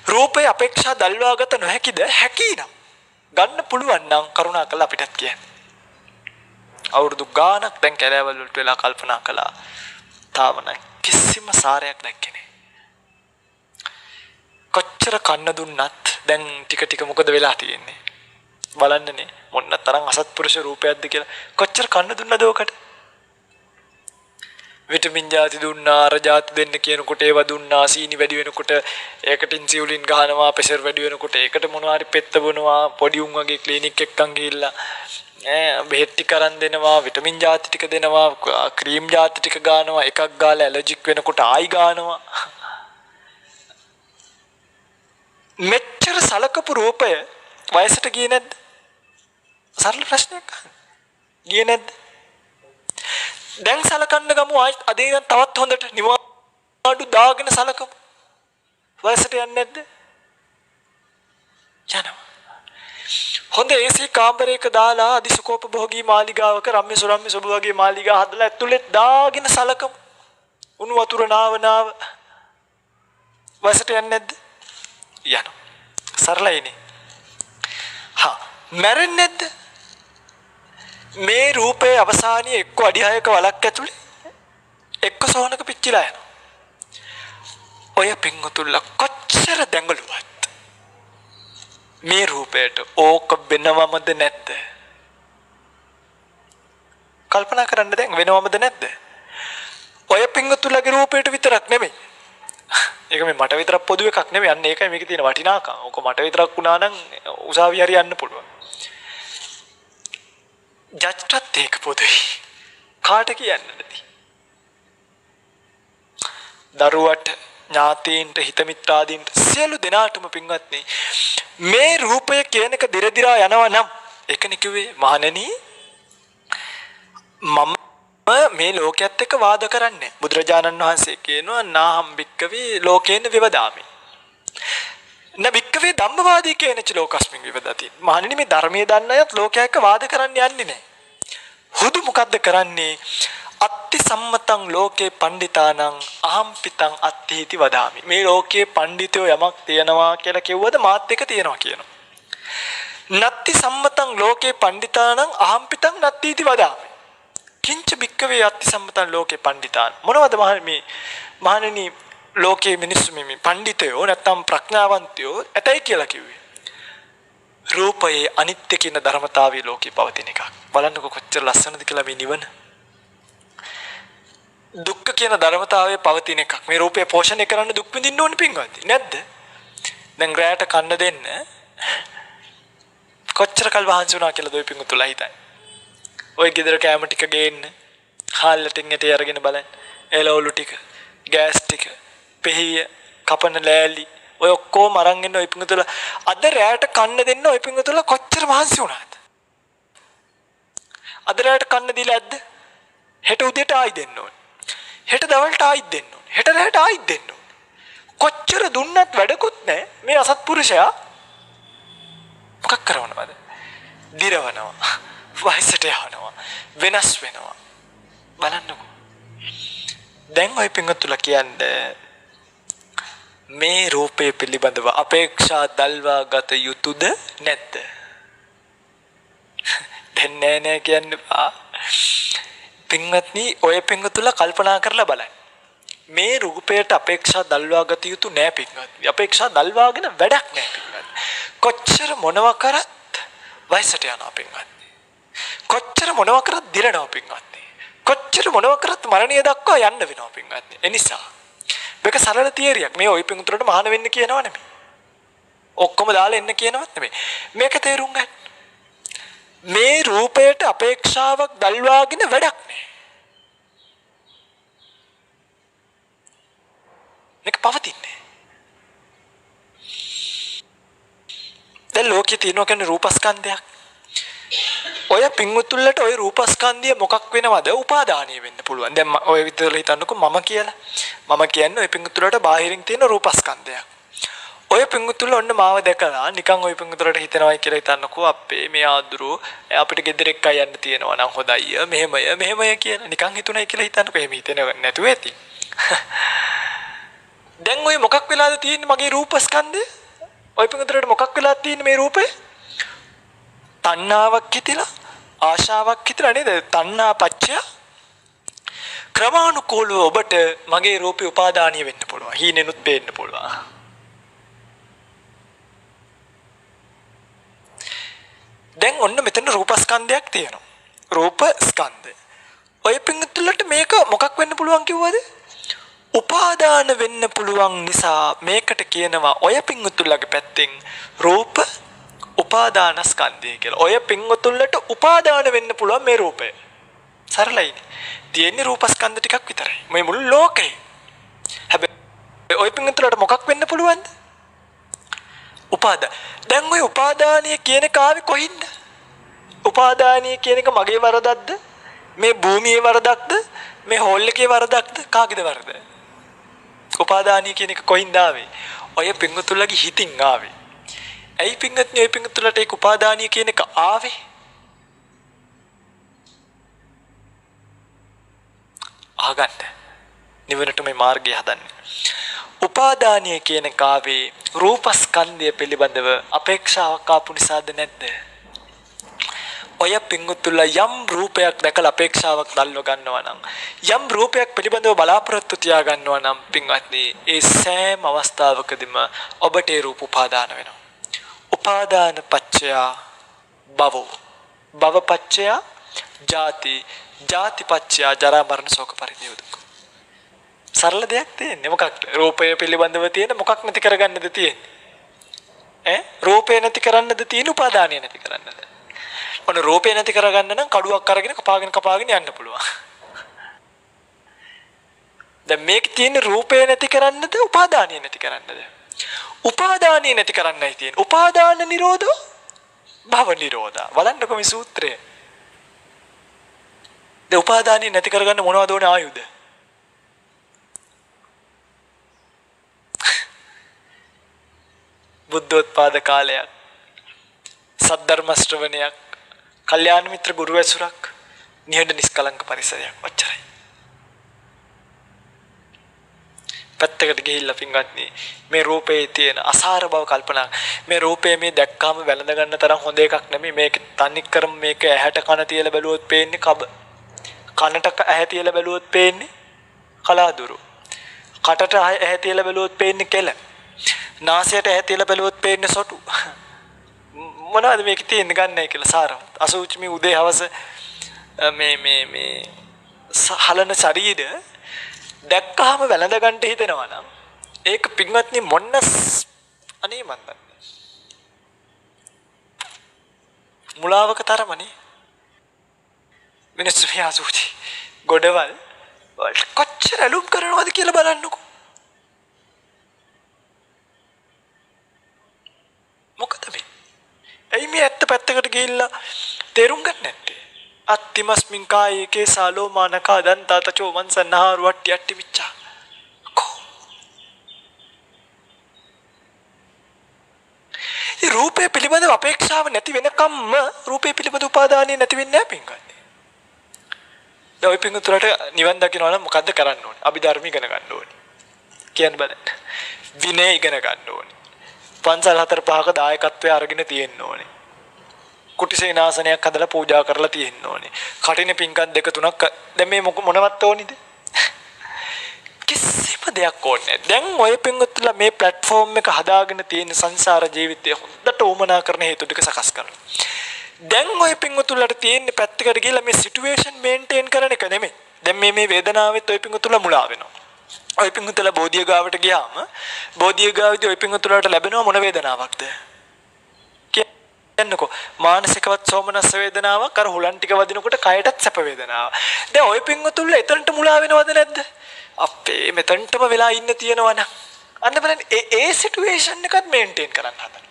රූපේ අපේක්ෂා දල්වාගත නොහැකිද? හැකිනම් ගන්න පුළුවන් නම් කරුණාකරලා අපිටත් කියන්න. අවුරුදු ගානක් දැන් කැලෑවල් වලට වෙලා කල්පනා කළා. තාම කිසිම සාරයක් නැක්කේ නේ. කොච්චර කන්න දුන්නත් දැන් ටික මොකද වෙලා තියෙන්නේ? බලන්නනේ මොන්න තරම් අසත්පුරුෂ රූපයක්ද කියලා. කොච්චර කන්න දුන්නද ඔකට? විටමින් ಜಾති දුන්නා අර ಜಾති දෙන්න කියනකොට ඒව දුන්නා සීනි වැඩි වෙනකොට ඒකට ඉන්සියුලින් ගහනවා ප්‍රෙෂර් වැඩි වෙනකොට ඒකට මොනවා හරි පෙත්ත බොනවා පොඩි උන් වගේ ක්ලිනික් එකකන් ගිහිල්ලා බෙහෙත් ටික අරන් දෙනවා විටමින් ಜಾති ටික දෙනවා ක්‍රීම් ಜಾති ටික ගන්නවා එකක් ගාලා ඇලර්ජික් වෙනකොට ආයි ගන්නවා මෙච්චර සලකපු රූපය වයසට ගියේ නැද්ද සරල ප්‍රශ්නයක් ගියේ නැද්ද දැන් සලකන්න ගමු ආයෙත් අද ඉඳන් තවත් හොඳට නිවාඩු දාගෙන සලකමු වයසට යන්නේ නැද්ද යනවා හොඳ AC කාමරයක දාලා අදිසුකෝපභෝගී මාලිගාවක රම්‍ය සුරම්‍ය සුබ වගේ මාලිගා හදලා ඇතුළේ දාගෙන සලකමු උණු වතුර නාව වයසට යන්නේ නැද්ද යනවා සරලයිනේ හා මැරෙන්නේ නැද්ද මේ රූපයේ අවසානයේ එක්ක අඩි 6ක වලක් ඇතුලේ එක්ක සෝනක පිච්චිලා යනවා. ඔය පිංගුතුල්ල කොච්චර දැඟලුවත් මේ රූපයට ඕක වෙනවමද නැද්ද? කල්පනා කරන්න දැන් වෙනවමද නැද්ද? ඔය පිංගුතුල්ලගේ රූපයට විතරක් නෙමෙයි. ඒක මේ මට විතරක් පොදු එකක් නෙමෙයි. අන්න ඒකයි මේකේ තියෙන වටිනාකම. ඕක මට විතරක් වුණා නම් උසාවිය හරි යන්න පුළුවන්. ජජ්ටත් ඒක පොදුයි කාට කියන්නද දරුවට ඥාතීන්ට හිත මිත්‍රාදීන්ට සියලු දෙනාටම පින්වත්නි මේ රූපය කියන එක දිරදිරා යනවා නම් ඒකනේ කිව්වේ මහණෙනි මම මේ ලෝකයේත් එක්ක වාද කරන්නේ බුදුරජාණන් වහන්සේ කියනවා නාහම් භික්කවේ ලෝකේන විවදාමි නබික්කවේ ධම්මවාදී කියනච ලෝකස්මින් විවදති මහණෙනි මේ ධර්මයේ දන්න අයත් ලෝකයක් එක්ක වාද කරන්න යන්නේ නැහැ හුදු මොකද්ද කරන්නේ අත්ති සම්මතං ලෝකේ පණ්ඩිතානං අහම්පිතං අත්ථීති වදාමි මේ ලෝකේ පණ්ඩිතයෝ යමක් තියනවා කියලා කිව්වද මාත් එක තියනවා කියනවා නත්ති සම්මතං ලෝකේ පණ්ඩිතානං අහම්පිතං නත්ථීති වදාමි කිංච බික්කවේ අත්ති සම්මතං ලෝකේ පණ්ඩිතාන මොනවද මහණෙනි ලෝකේ මිනිස්සු මේ පණ්ඩිතයෝ නැත්තම් ප්‍රඥාවන්තයෝ ඇතයි කියලා කිව්වේ රූපයේ අනිත්‍ය කියන ධර්මතාවය ලෝකේ පවතින එකක් බලන්නකො කොච්චර ලස්සනද කියලා මේ නිවන දුක්ඛ කියන ධර්මතාවය පවතින එකක් මේ රූපය පෝෂණය කරන්න දුක් විඳින්න ඕනේ පින්වත්නි නැද්ද දැන් රැයට කන්න දෙන්න කොච්චර කල් වහන්සි වුණා කියලා දොයි පින්වතුලා හිතයි ඔය ගෙදර කැම ටික ගේන්න හාල් ලටින් ඇටේ අරගෙන බලන්න එළවලු ටික ගෑස් ටික පෙහිය කපන ලෑලි ඔය ඔක්කොම අරන් ඉන්න ඔය පිංගුතුලා අද රැයට කන්න දෙන්න ඔය පිංගුතුලා කොච්චර මහන්සි වුණාද අද රැයට කන්න දීලා ඇද්ද හෙට උදේට ආයි දෙන්න ඕනේ හෙට දවල්ට ආයි දෙන්න ඕනේ හෙට රැයට ආයි දෙන්න ඕනේ කොච්චර දුන්නත් වැඩකුත් නැහැ මේ අසත්පුරුෂයා මොකක් කරනවද දිරවනවා වයසට යනවා වෙනස් වෙනවා බලන්නකෝ දැන් ඔය පිංගුතුලා කියන්නේ මේ රූපය පිළිබඳව අපේක්ෂා දල්වා ගත යුතුද නැද්ද දැන් නෑ කියන්නේ පින්වත්නි ඔය පින්වතුලා කල්පනා කරලා බලන්න මේ රූපයට අපේක්ෂා දල්වා ගත යුතු නෑ පින්වත්නි අපේක්ෂා දල්වාගෙන වැඩක් නෑ පින්වත්නි කොච්චර මොනවා කරත් වයසට යනවා පින්වත්නි කොච්චර මොනවා කරත් දිරනවා පින්වත්නි කොච්චර මොනවා කරත් මරණය දක්වා යන්න වෙනවා පින්වත්නි එනිසා මේක සරල තියරියක් මේ ඔය පිංගුතුරට මහාන වෙන්න කියනව නෙමෙයි ඔක්කොම දාලා එන්න කියනවත් නෙමෙයි මේක තේරුම් ගන්න මේ රූපයට අපේක්ෂාවක් දල්වාගෙන වැඩක් නැහැ මේක පවතින්නේ දැන් ලෝකේ තියෙනවා කියන්නේ රූපස්කන්ධයක් ඔය පිංගුතුල්ලට ඔය රූපස්කන්ධය මොකක් වෙනවද උපාදානිය වෙන්න පුළුවන් දැන් ඔය විදිහට හිතන්නකෝ මම කියලා මම කියන්නේ ඔය පිංගුතුලට බාහිරින් තියෙන රූපස්කන්ධයක් ඔය පිංගුතුල ඔන්න මාව දැකලා නිකන් ඔය පිංගුතුලට හිතනවායි කියලා හිතන්නකෝ අපේ මේ ආදුරු අපිට ගෙදර එක්ක යන්න තියෙනවා නම් හොඳයි මෙහෙමය කියලා නිකන් හිතුණයි කියලා හිතන්නකෝ එහෙම හිතෙන්නේ නැතුව ඇති දැන් ඔය මොකක් වෙලාද තියෙන්නේ මගේ රූපස්කන්ධය ඔය පිංගුතුලට මොකක් වෙලාද තියෙන්නේ මේ රූපේ තණ්හාවක් හිතිලා ආශාවක් හිතිලා නේද තණ්හා පච්චය ක්‍රමානුකූලව ඔබට මගේ රූපේ උපාදානිය වෙන්න පුළුවන් හීනෙනුත් පේන්න පුළුවන් දැන් ඔන්න මෙතන රූපස්කන්ධයක් තියෙනවා රූපස්කන්ධ ඔය පිංගුතුල පිංගුතුල්ලට මේක මොකක් වෙන්න පුළුවන් කිව්වද? උපාදාන වෙන්න පුළුවන් නිසා මේකට කියනවා ඔය පිංගුතුල්ලගේ පැත්තෙන් රූප උපාදානස්කන්ධය කියලා. ඔය පිංගුතුල්ලට උපාදාන වෙන්න පුළුවන් මේ රූපය. සරලයිනේ. තියෙන්නේ රූපස්කන්ධ ටිකක් විතරයි. මේ මුළු ලෝකේ. හැබැයි ඔය පිංගුතුල්ලට මොකක් වෙන්න පුළුවන්ද? දැන් ඔය උපාදානිය කියන කාවේ කොහින්ද? උපාදානිය කියන එක මගේ වරදක්ද? මේ භූමියේ වරදක්ද? මේ හෝල් එකේ වරදක්ද? කාගේද වරද? උපාදානිය කියන එක කොහින්ද ආවේ? ඔය පිංගුතුල්ලගේ හිතින් ආවේ. ඇයි පිංගුත්නි ඔය පිංගුතුල්ලට ඒක උපාදානිය කියන එක ආවේ? ආගන්න. නිවනට මේ මාර්ගය හදන්නේ. උපාදානිය කියන කාවේ රූපස්කන්ධය පිළිබඳව අපේක්ෂාවක් ආපු නිසාද නැද්ද? ඔය පිංගුතුල්ලා යම් රූපයක් දැකලා අපේක්ෂාවක් දල්ව ගන්නවා නම් යම් රූපයක් පිළිබඳව බලාපොරොත්තු තියා ගන්නවා නම් පින්වත්නි ඒ සෑම අවස්ථාවකදීම ඔබට ඒ රූප උපාදාන වෙනවා. උපාදාන පච්චය භවෝ භව පච්චය ජාති ජාති පච්චය ජරා මරණ ශෝක පරිදේව දුක්. සරල දෙයක් තියෙන්නේ මොකක්ද? රූපය පිළිබඳව තියෙන මොකක් නැති කරගන්නද තියෙන්නේ? රූපය නැති කරන්නද තියෙන උපාදානිය නැති කරන්නද? ඔන්න රූපය නැති කරගන්න නම් කඩුවක් අරගෙන කපාගෙන යන්න පුළුවන්. දැන් මේක තියෙන්නේ රූපය නැති කරන්නද උපාදානිය නැති කරන්නද? උපාදානිය නැති කරන්නයි තියෙන්නේ. උපාදාන නිරෝධෝ භව නිරෝධා. බලන්නකො මේ සූත්‍රය. දැන් උපාදානිය නැති කරගන්න මොනවද ඕනේ ආයුධ? බුද්ධෝත්පාද කාලයක්, සද්ධර්ම ශ්‍රවණයක්, කල්යාණ මිත්‍ර ගුරු ඇසුරක්, නිහඬ නිස්කලංක පරිසරයක්. ඔච්චරයි. පැත්තකට ගිහිල්ලා පින්වත්නි මේ රූපේ තියෙන අසාර බව කල්පනා. මේ රූපය මේ දැක්කාම වැළඳ ගන්න තරම් හොඳ එකක් නෙමෙයි. මේක තනිකරම මේක ඇහැට කන තියලා බැලුවොත් පේන්නේ කබ. කනට ඇහැ තියලා බැලුවොත් පේන්නේ කලාදුරු. කටට ඇහැ තියලා බැලුවොත් පේන්නේ කෙල. නාසයට ඇහැ තියලා බැලුවොත් පේන්නේ සොටු. මොනවද මේක තියෙන්නේ ගන්නයි කියලා සාරවත්. අසුචි මේ උදේ හවස මේ හලන ශරීර දැක්කහම වැළඳ ගන්න හිතෙනවා නම් ඒක පින්වත්නි මොන්නස් අනේ මන් දන්නේ. මුලාවක තරමනේ. මිනිස්සු මේ අසුචි ගොඩවල් වලට කොච්චර ඇලුම් කරනවද කියලා බලන්නකෝ. මොකද මේ ඇයි මේ ඇත්ත පැත්තකට ගිහිල්ලා තේරුම් ගන්න නැත්තේ? අත්තිමස්මින් කායේකේ සාලෝමානකා දන්තා තචෝ වංසන්නහාරු වට්ටි අට්ටි විච්චා. ඒ රූපේ පිළිබඳව අපේක්ෂාව නැති වෙනකම්ම රූපේ පිළිබඳ උපාදානිය නැති වෙන්නේ නැහැ පින්වත්නි. දැන් ඔය පින්වතුන්ට නිවන් දකින්න නම් මොකද්ද කරන්න ඕනේ? අභිධර්ම ඉගෙන ගන්න ඕනේ. කියන්න බලන්න. විනය ඉගෙන ගන්න ඕනේ. පන්සල් 4-5ක දායකත්වයේ අරගෙන තියෙන්න ඕනේ. කුටිසේනාසනයක් හදලා පූජා කරලා තියෙන්න ඕනේ. කටින පින්කම් 2-3ක් දැන් මේ මොනවත් ඕනිද? කිසිම දෙයක් ඕනේ නැහැ. දැන් ඔය පින්වත්තුලා මේ platform එක හදාගෙන තියෙන සංසාර ජීවිතය හොඳට උමනා කරන හේතු ටික සකස් කරනවා. දැන් ඔය පින්වත්තුලාට තියෙන පැත්තකට ගිහලා මේ situation maintain කරන එක නෙමෙයි. දැන් මේ වේදනාවෙත් ඔය පින්වත්තුලා මුලා වෙනවා. ඔය පින්වත්තුලා බෝධිය ගාවට ගියාම බෝධිය ගාවදී ඔය පින්වත්තුලාට ලැබෙනවා මොන වේදනාවක්ද? කියන්නකෝ මානසිකවත් සෝමනස්ස වේදනාවක් අර හුලන් ටික වදිනකොට කයටත් සැප වේදනාවක්. දැන් ඔය පින්වත්තුලා එතනට මුලා වෙනවද නැද්ද? අපේ මෙතනටම වෙලා ඉන්න තියෙනවා නම් අන්න බලන්න ඒ සිටුේෂන් එකත් මේන්ටේන් කරන්න හදන්න.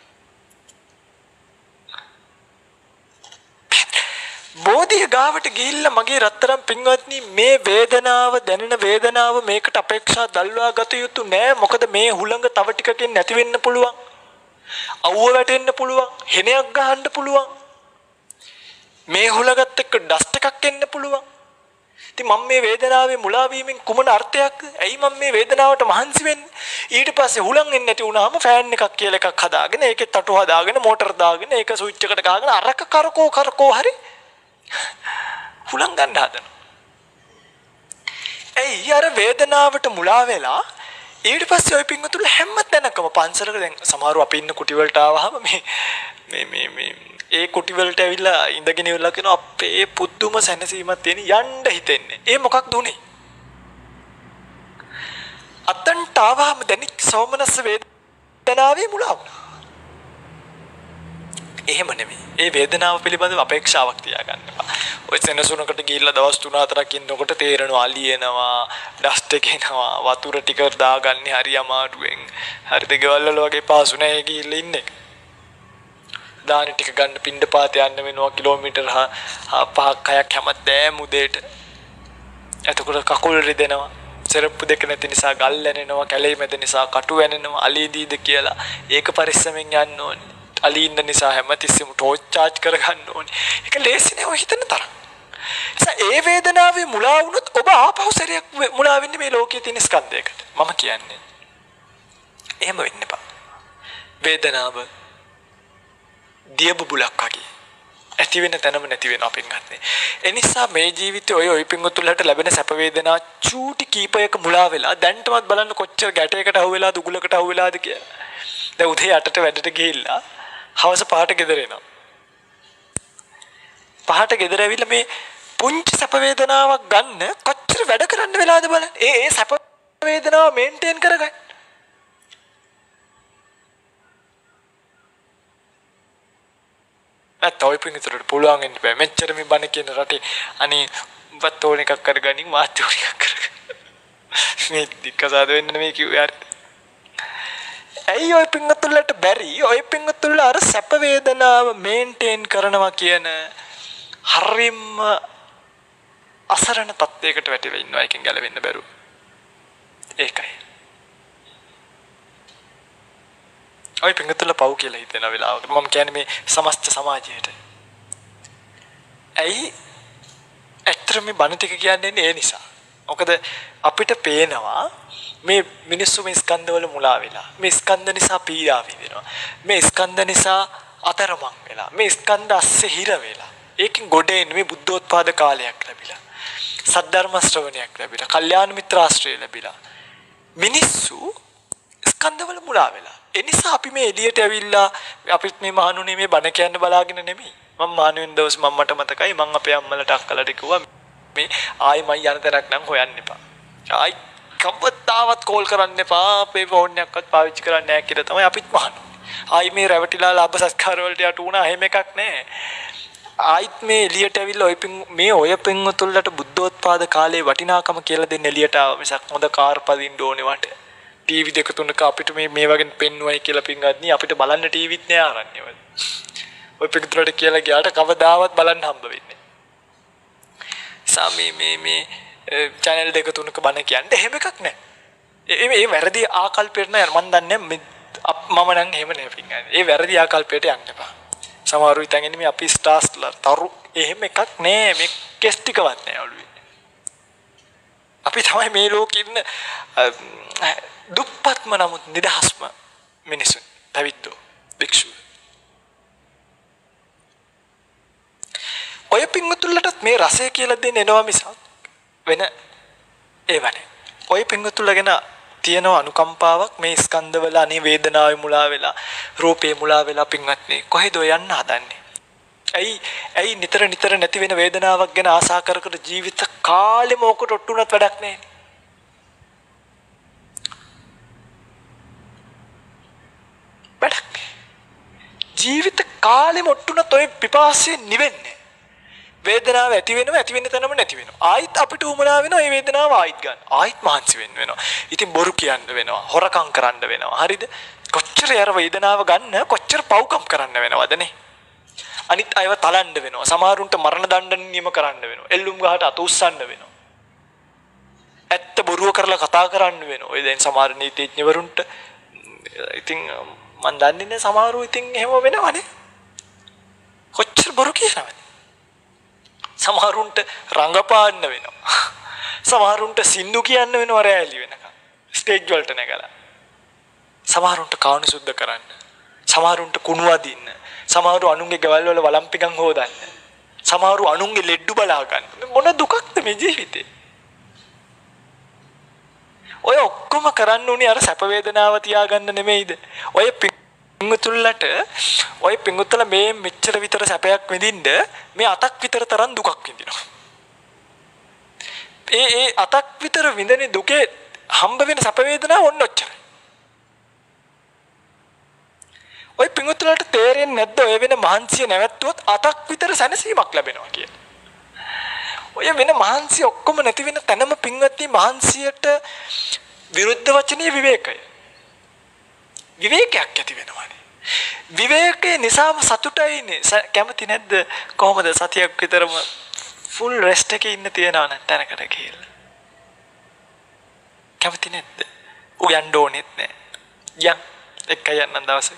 බෝධිය ගාවට ගිහිල්ලා මගේ රත්තරන් පින්වත්නි මේ වේදනාව දැනෙන වේදනාව මේකට අපේක්ෂා දල්වා ගත යුතු නෑ. මොකද මේ හුළඟ තව ටිකකින් නැති වෙන්න පුළුවන්. අවුව වැටෙන්න පුළුවන්. හෙනයක් ගහන්න පුළුවන්. මේ හුළඟත් එක්ක ඩස්ට් එකක් එන්න පුළුවන්. ඉතින් මම මේ වේදනාවේ මුලා වීමෙන් කුමන අර්ථයක්ද? ඇයි මම මේ වේදනාවට මහන්සි වෙන්නේ? ඊට පස්සේ හුලං එන්නේ නැති වුණාම ෆෑන් එකක් කියලා එකක් හදාගෙන ඒකෙත් අටු හදාගෙන මෝටර දාගෙන ඒක ස්විච් එකට ගහගෙන අරක කරකෝ හරි හුලං ගන්න හදනවා. ඇයි අර වේදනාවට මුලා වෙලා ඊට පස්සේ ඔය පින්වතුන් හැම තැනකම පන්සලක දැන් සමහරව අපි ඉන්න කුටි වලට ආවහම මේ ඒ කුටි වලට ඇවිල්ලා ඉඳගෙන ඉවරලා කියන අපේ පුදුම සැනසීමක් තියෙන යන්න හිතෙන්නේ. ඒ මොකක්ද උනේ? අතන්ට ආවම දැනි සෝමනස්ස වේදනාවේ මුලාව. එහෙම නෙමෙයි. ඒ වේදනාව පිළිබඳව අපේක්ෂාවක් තියාගන්න එපා. ඔය සෙනසුනකට ගිහිල්ලා දවස් 3-4ක් ඉන්නකොට තේරෙනවා අලියනවා, ඩස්ට් එක එනවා, වතුර ටික දාගන්නේ හරි අමාරුවෙන්. හරිද ගෙවල් වල වගේ පාසු නැහැ ගිහිල්ලා ඉන්නේ. දාන ටික ගන්න පින්ඩපාත යන්න වෙනවා කිලෝමීටර් 5-6ක් හැමදාම උදේට. එතකොට කකුල් රිදෙනවා. සෙරප්පු දෙක නැති නිසා ගල් ඇනෙනවා, කැලේ මැද නිසා කටු ඇනෙනවා, අලීදීද කියලා ඒක පරිස්සමෙන් යන්න ඕනේ. අලී ඉන්න නිසා හැමතිස්සෙම ටෝච් චාර්ජ් කරගන්න ඕනේ. ඒක ලේසි නෑ ඔය හිතන තරම්. ඒ වේදනාවේ මුලා වුණොත් ඔබ ආපහු සැරයක් මුලා වෙන්නේ මේ ලෝකයේ තියෙන ස්කන්ධයකට. මම කියන්නේ. එහෙම වෙන්න එපා. වේදනාව දියබුබුලක් වගේ ඇති වෙන තැනම නැති වෙන අපෙන් ගන්න. ඒ නිසා මේ ජීවිතේ ඔය පිංගුතුලට ලැබෙන සැප වේදනා චූටි කීපයක මුලා වෙලා දැන්ටමත් බලන්න කොච්චර ගැටයකට අහු වෙලාද උගුලකට අහු වෙලාද කියලා. දැන් උදේ 8ට වැඩට ගිහිල්ලා හවස 5ට ගෙදර එනවා. 5ට ගෙදර ඇවිල්ලා මේ පුංචි සැප වේදනාවක් ගන්න කොච්චර වැඩ කරන්න වෙලාද බලන්න. ඒ සැප වේදනාව මේන්ටේන් කරගන්න. නැත්නම් පිංගුතුලට පුළුවන් වෙන්න බෑ. මෙච්චර මේ බණ කියන රටේ අනේ උඹත් ඕන එකක් කරගනින් මාත් ඕන එකක් කරගන්න. මේ දික්කසාද වෙන්න මේ කිව්වේ හරි. ඇයි ඔය පිංගුතුලට බැරි? ඔය පිංගුතුල අර සැප වේදනාව මේන්ටේන් කරනවා කියන හරිම අසරණ තත්යකට වැටිලා ඉන්නවා. එකෙන් ගැලවෙන්න බැරුව. ඒකයි. ඔය පිංගුතුල පව් කියලා හිතන වෙලාවකට මම කියන්නේ මේ සමස්ත සමාජයට. ඇයි ඇත්තටම මේ බණ ටික කියන්නේ ඒ නිසා. මොකද අපිට පේනවා මේ මිනිස්සු මේ ස්කන්ධවල මුලා වෙලා. මේ ස්කන්ධ නිසා පීඩා විඳිනවා. මේ ස්කන්ධ නිසා අතරමං වෙලා. මේ ස්කන්ධ අස්සේ හිර වෙලා. ඒකෙන් ගොඩ එන්නේ මේ බුද්ධෝත්පාද කාලයක් ලැබිලා. සද්ධර්ම ශ්‍රවණයක් ලැබිලා. කල්යාණ මිත්‍ර ආශ්‍රය ලැබිලා. මිනිස්සු ස්කන්ධවල මුලා වෙලා. ඒ නිසා අපි මේ එළියට ඇවිල්ලා අපිත් මේ මහණුනේ මේ බණ කියන්න බලාගෙන නෙමෙයි. මම මහණුවෙන් දවස් මට මතකයි මම අපේ අම්මලට අක්කලට කිව්වා මේ ආයි මම යන තැනක් නම් හොයන්න එපා. ආයි කවදාවත් කෝල් කරන්න එපා. අපේ ෆෝන් එකක්වත් පාවිච්චි කරන්න නැහැ කියලා තමයි අපිත් මහණුනේ. ආයි මේ රැවටිලා ලාභ සත්කාර වලට යට වුණා එහෙම එකක් නැහැ. ආයිත් මේ එළියට ඇවිල්ලා ඔය පින්වතුන්ලට බුද්ධෝත්පාද කාලේ වටිනාකම කියලා දෙන්න එළියට ආව මිසක් හොඳ කාර් පදින්න ඕනේ වට. ටීවී දෙක තුනක අපිට මේ වගේ පෙන්වයි කියලා පින්වත්නි අපිට බලන්න ටීවීත් නෑ ආරන්නේ. ඔය පිටුතරට කියලා ගියාට කවදාවත් බලන්න හම්බ වෙන්නේ නෑ. මේ channel දෙක තුනක බණ කියන්නේ එහෙම එකක් නෑ. ඒ වැරදි ආකල්පයට නෑ මම දන්නේ මම නම් එහෙම නෑ පින්වත්නි. ඒ වැරදි ආකල්පයට යන්න එපා. සමහරු හිතන්නේ මේ අපි ස්ටාර්ස්ලා තරු එහෙම එකක් නෑ. මේ කෙස් ටිකවත් නෑ ඔළුවේ. අපි තමයි මේ ලෝකෙ ඉන්න දුප්පත්ම නමුත් නිදහස්ම මිනිසුන් පැවිද්දෝ භික්ෂුව. ඔය පින්වතුන්ලටත් මේ රසය කියලා දෙන්න එනවා මිසක් වෙන ඒවනේ. ඔය පින්වතුන්ල ගැන තියෙන අනුකම්පාවක් මේ ස්කන්ධවල අනේ වේදනාවේ මුලා වෙලා රූපේ මුලා වෙලා පින්වත්නි කොහෙද යන්න හදන්නේ? ඇයි නිතර නැති වෙන වේදනාවක් ගැන ආසා කර ජීවිත කාලෙම ඕකට ඔට්ටුනත් වැඩක් නැහැ. ජීවිත කාලෙම ඔට්ටුනත් ඔය පිපාසයෙන් නිවෙන්නේ. වේදනාව ඇති වෙනවා ඇති වෙන්න තැනම නැති වෙනවා. ආයිත් අපිට උමනා වෙනවා මේ වේදනාව ආයිත් ගන්න. ආයිත් මහන්සි වෙන්න වෙනවා. ඉතින් බොරු කියන්න වෙනවා. හොරකම් කරන්න වෙනවා. හරිද? කොච්චර යර වේදනාව ගන්න කොච්චර පව්කම් කරන්න වෙනවදනේ. අනිත් අයව තලන්න වෙනවා. සමහරුන්ට මරණ දඬුවම් නියම කරන්න වෙනවා. එල්ලුම් ගහට අත උස්සන්න වෙනවා. ඇත්ත බොරුව කරලා කතා කරන්න වෙනවා. ඔය දැන් සමහර නීතිඥවරුන්ට ඉතින් මන් දන්නේ නැහැ සමහරව ඉතින් එහෙම වෙනවනේ. කොච්චර බොරු කියනවද? සමහරුන්ට රංගපාන්න වෙනවා. සමහරුන්ට සින්දු කියන්න වෙනවා රැලි වෙනකම්. ස්ටේජ් වලට නැගලා. සමහරුන්ට කාණු සුද්ධ කරන්න. සමහරුන්ට කුණු අදින්න. සමහරු අනුන්ගේ ගෙවල් වල වළම්පිකම් හොදන්න. සමහරු අනුන්ගේ ලෙඩ්ඩු බලා ගන්න. මොන දුකක්ද මේ ජීවිතේ? ඔය ඔක්කොම කරන්න උනේ අර සැප වේදනාව තියාගන්න නෙමෙයිද? ඔය පිංගුතුල්ලට ওই පිංගුතුල මේ මෙච්චර විතර සැපයක් විඳින්න මේ අතක් විතර තරම් දුකක් විඳිනවා. ඒ අතක් විතර විඳින දුකේ හම්බ වෙන සැප වේදනාව ඔන්න ඔච්චරයි. ওই පිංගුතුලට තේරෙන්නේ නැද්ද ඔය වෙන මහන්සිය නැවැත්තුවොත් අතක් විතර සැනසීමක් ලැබෙනවා කියලා. ඔය වෙන මහන්සිය ඔක්කොම නැති වෙන තැනම පිංගුත්නි මහන්සියට විරුද්ධ වචනේ විවේකය. විවේකයක් ඇති වෙනවානේ. විවේකයේ නිසාම සතුටයිනේ. කැමති නැද්ද කොහොමද සතියක් විතරම ෆුල් රෙස්ට් එකේ ඉන්න තියනවා නම් තැනකට ගිහිල්ලා. කැමති නැද්ද? උයන් ඩෝනෙත් නෑ. යන් එක යන්න දවසේ.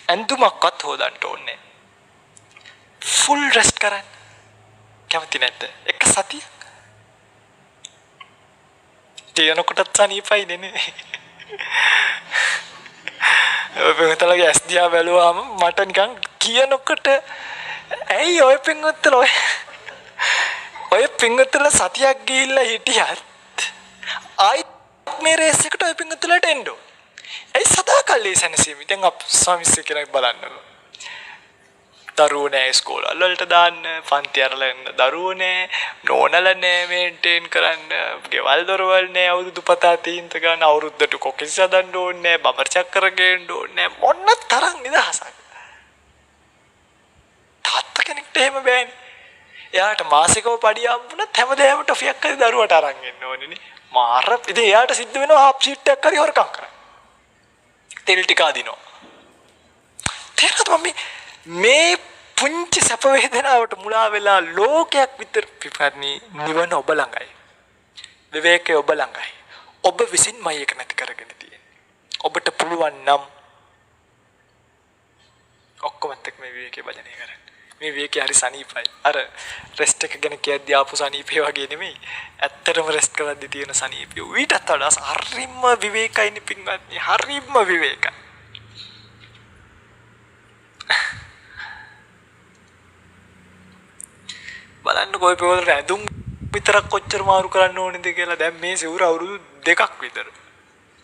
ඇඳුමක්වත් හොදන්න ඕනේ. ෆුල් රෙස්ට් කරන්න. කැමති නැද්ද? එක සතියක්. තියනකොටත් සනීපයිනේ නේ. ඔය පින්වතුන්ගේ ඇස් දිහා බැලුවාම මට නිකන් කියනකොට ඇයි ඔය පින්වතුන් ඔය පින්වතුන් සතියක් ගිහිල්ලා හිටියත් ආයිත් මේ රේස් එකට ඔය පින්වතුන්ලට එන්න ඕන. ඒ සදාකල්ලි සැනසීම. දැන් අප ස්වාමීන් කෙනෙක් බලන්නකො. දරුවෝ නෑ ඉස්කෝලේ වලට දාන්න, පන්ති අරලා යන්න දරුවෝ නෑ, නෝනලා නෑ මේන්ටේන් කරන්න, ගෙවල් දොරවල් නෑ අවුරුදු පතා තීන්ත ගන්න, අවුරුද්දට කොකිස් හදන්න ඕනේ නෑ, බබර් චක්කර ගේන්න ඕනේ නෑ, මොන තරම් නිදහසක්. තාත්තා කෙනෙක්ට එහෙම බෑනේ. එයාට මාසිකව පඩිය හම්බුනත් හැමදාම ටොෆියක් හරි දරුවට අරන් එන්න ඕනේ නේ. මාර ඉතින් එයාට සිද්ධ වෙනවා හාප් ෂීට් එකක් හරි හොරකම් කරන්න. තෙල් ටික අදිනවා. තේරෙනවද මම මේ පුංචි සැප වේදනාවට මුලා වෙලා ලෝකයක් විතර පිපරණි නිවන ඔබ ළඟයි. විවේකයේ ඔබ ළඟයි. ඔබ විසින්මයි ඒක නැති කරගෙන තියෙන්නේ. ඔබට පුළුවන් නම් ඔක්කොම එක්ක මේ විවේකයේ භජනය කරන්න. මේ විවේකයේ හරි සනීපයි. අර රෙස්ට් එක ගැන කියද්දී ආපු සනීපේ වගේ නෙමෙයි. ඇත්තටම රෙස්ට් කරද්දී තියෙන සනීපය. ඊටත් වඩා හරිම විවේකයිනි පින්වත්නි. හරිම විවේකයි. බලන්න කොයි පොවලට ඇඳුම් විතරක් කොච්චර මාරු කරන්න ඕනේද කියලා. දැන් මේ සිවුර අවුරුදු 2ක් විතර.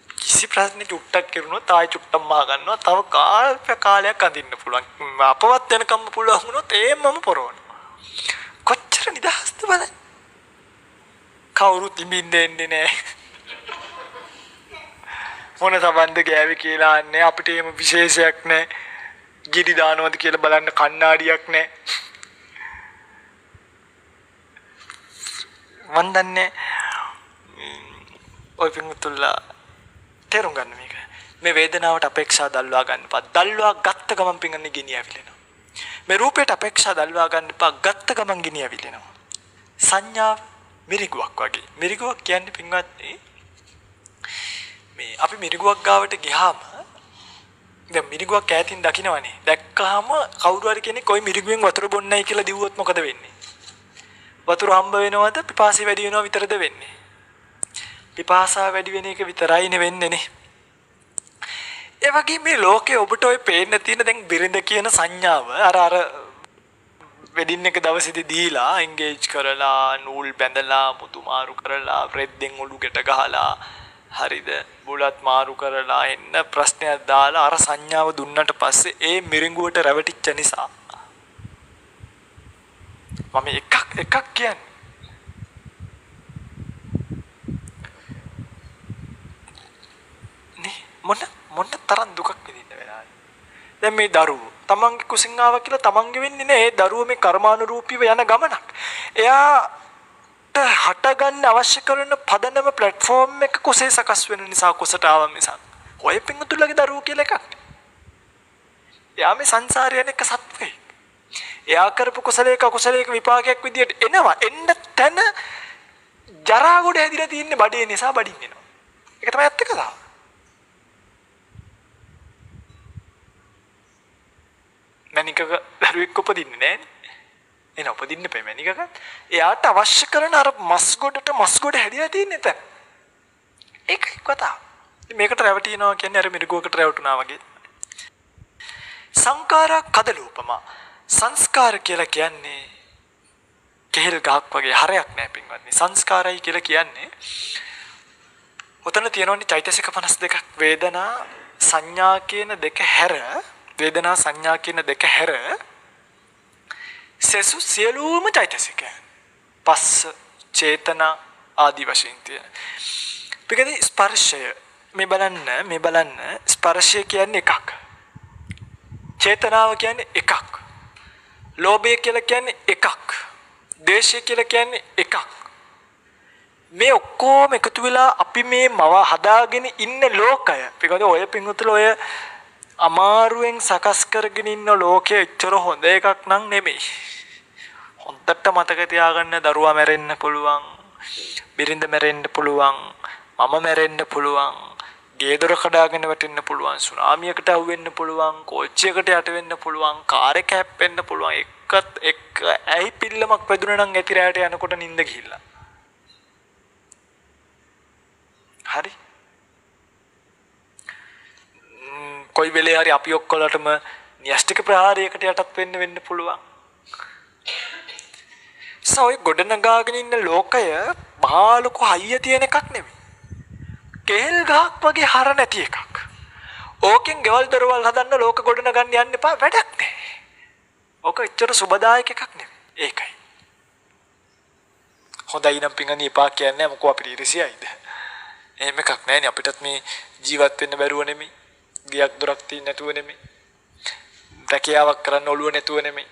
කිසි ප්‍රශ්න චුට්ටක් කරුණොත් ආයෙ චුට්ටක් මා ගන්නවා. තව කාලයක් අඳින්න පුළුවන්. අපවත් වෙනකම් පුළුවන් වුණොත් ඒමම පොරවනවා. කොච්චර නිදහස්ද බලන්න. කවුරුත් ඉඹින්නේ නැහැ. මොන සම්බන්ධ ගෑවි කියලා අන්නේ අපිට එහෙම විශේෂයක් නැහැ. ගිරි දානවද කියලා බලන්න කණ්ණාඩියක් නැහැ. මන් දන්නේ ඔය පින්තුල්ලා තේරුම් ගන්න මේක. මේ වේදනාවට අපේක්ෂා දල්වා ගන්නපා. දල්වා ගත්ත ගමන් පින්ගන්නේ ගිනි ඇවිලෙනවා. මේ රූපයට අපේක්ෂා දල්වා ගන්නපා. ගත්ත ගමන් ගිනි ඇවිලෙනවා. සංඥා මිරිගුවක් වගේ. මිරිගුවක් කියන්නේ පින්වත්නි මේ අපි මිරිගුවක් ගාවට ගියාම දැන් මිරිගුවක් ඈතින් දකින්නවනේ. දැක්කහම කවුරු හරි කෙනෙක් ওই මිරිගුවෙන් වතුර බොන්නයි කියලා දිව්වොත් මොකද වෙන්නේ? වතුර හම්බ වෙනවද පිපාසය වැඩි වෙනව විතරද වෙන්නේ? පිපාසා වැඩි වෙන එක විතරයිනේ වෙන්නේ නේ. ඒ වගේ මේ ලෝකේ ඔබට ඔය පේන්න තියෙන දැන් බිරිඳ කියන සංඥාව අර වෙඩින් එක දවසේදී දීලා එන්ගේජ් කරලා නූල් බැඳලා මුතු මාරු කරලා රෙද්දෙන් ඔලු ගැට ගහලා හරිද බුලත් මාරු කරලා එන්න ප්‍රශ්නයක් දාලා අර සංඥාව දුන්නට පස්සේ ඒ මිරිඟුවට රැවටිච්ච නිසා මම එකක් කියන්නේ නේ මොන තරම් දුකක් විඳින්න වෙලාද දැන් මේ දරුවෝ තමන්ගේ කුසින් ආවා කියලා තමන්ගේ වෙන්නේ නෑ ඒ දරුවෝ මේ කර්මානුරූපීව යන ගමනක් එයාට හටගන්න අවශ්‍ය කරන පදනම ප්ලැට්ෆෝම් එක කුසේ සකස් වෙන නිසා කුසට ආව මිසක් ඔය පිංගුතුලගේ දරුවෝ කියලා එකක් එයා මේ සංසාරයෙන් එක සත්වෙයි එයා කරපු කුසලයක විපාකයක් විදියට එනවා එන්න තැන ජරා කොට හැදිලා තින්නේ බඩේ නිසා බඩින් එනවා ඒක තමයි ඇත්ත කතාව මැනිකක දරුවෙක් උපදින්නේ නැහැ එන උපදින්න එපා මැනිකක එයාට අවශ්‍ය කරන අර මස් ගොඩ හැදිලා තින්නේ එතන ඒකයි කතාව මේකට රැවටිනවා කියන්නේ අර මිරිගුවකට රැවටුණා වගේ සංඛාර කදලූපම සංස්කාර කියලා කියන්නේ කෙහෙල් ගහක් වගේ හරයක් නෑ පින්වත්නි සංස්කාරයි කියලා කියන්නේ ඔතන තියෙනවනේ චෛතසික 52ක් වේදනා සංඥා කියන දෙක හැර වේදනා සංඥා කියන දෙක හැර සසු සියලුම චෛතසික පස්ස චේතනා ආදි වශයෙන් තියෙන. පිටකදී ස්පර්ශය මේ බලන්න ස්පර්ශය කියන්නේ එකක්. චේතනාව කියන්නේ එකක්. ලෝභය කියලා කියන්නේ එකක්. ද්වේෂය කියලා කියන්නේ එකක්. මේ ඔක්කොම එකතු වෙලා අපි මේ මව හදාගෙන ඉන්න ලෝකය. පිටකදී ඔය පිංගුතුල ඔය අමාරුවෙන් සකස් කරගෙන ඉන්න ලෝකයේ එච්චර හොඳ එකක් නම් නෙමෙයි. හොඳට මතක තියාගන්න දරුවා මැරෙන්න පුළුවන්. බිරිඳ මැරෙන්න පුළුවන්. මම මැරෙන්න පුළුවන්. ගේ දොර කඩාගෙන වැටෙන්න පුළුවන්. සුනාමියකට අහු වෙන්න පුළුවන්. කෝච්චියකට යට වෙන්න පුළුවන්. කාර් එක හැප්පෙන්න පුළුවන්. එක ඇයි පිල්ලමක් වැදුනා නම් ඇති රැයට යනකොට නිින්ද ගිහිල්ලා. හරි. කොයි වෙලේ හරි අපි ඔක්කොලටම න්‍යෂ්ටික ප්‍රහාරයකට යටත් වෙන්න පුළුවන්. සෝයි ගොඩනගාගෙන ඉන්න ලෝකය බාලක හයිය තියෙන එකක් නෙමෙයි. කේල් ගහක් වගේ හර නැති එකක්. ඕකෙන් ගෙවල් දොරවල් හදන්න ලෝක ගොඩනගන්න යන්න එපා වැඩක් නැහැ. ඕක එච්චර සුබදායක එකක් නෙමෙයි. ඒකයි. හොඳයි නම් පිංගනි එපා කියන්නේ මොකෝ අපිට ඉරිසියයිද? එහෙම එකක් නැහැ නේ අපිටත් මේ ජීවත් වෙන්න බැරුව නෙමෙයි. ගියක් දොරක් තියෙන්නේ නැතුව නෙමෙයි. රැකියාවක් කරන්න ඔළුව නැතුව නෙමෙයි.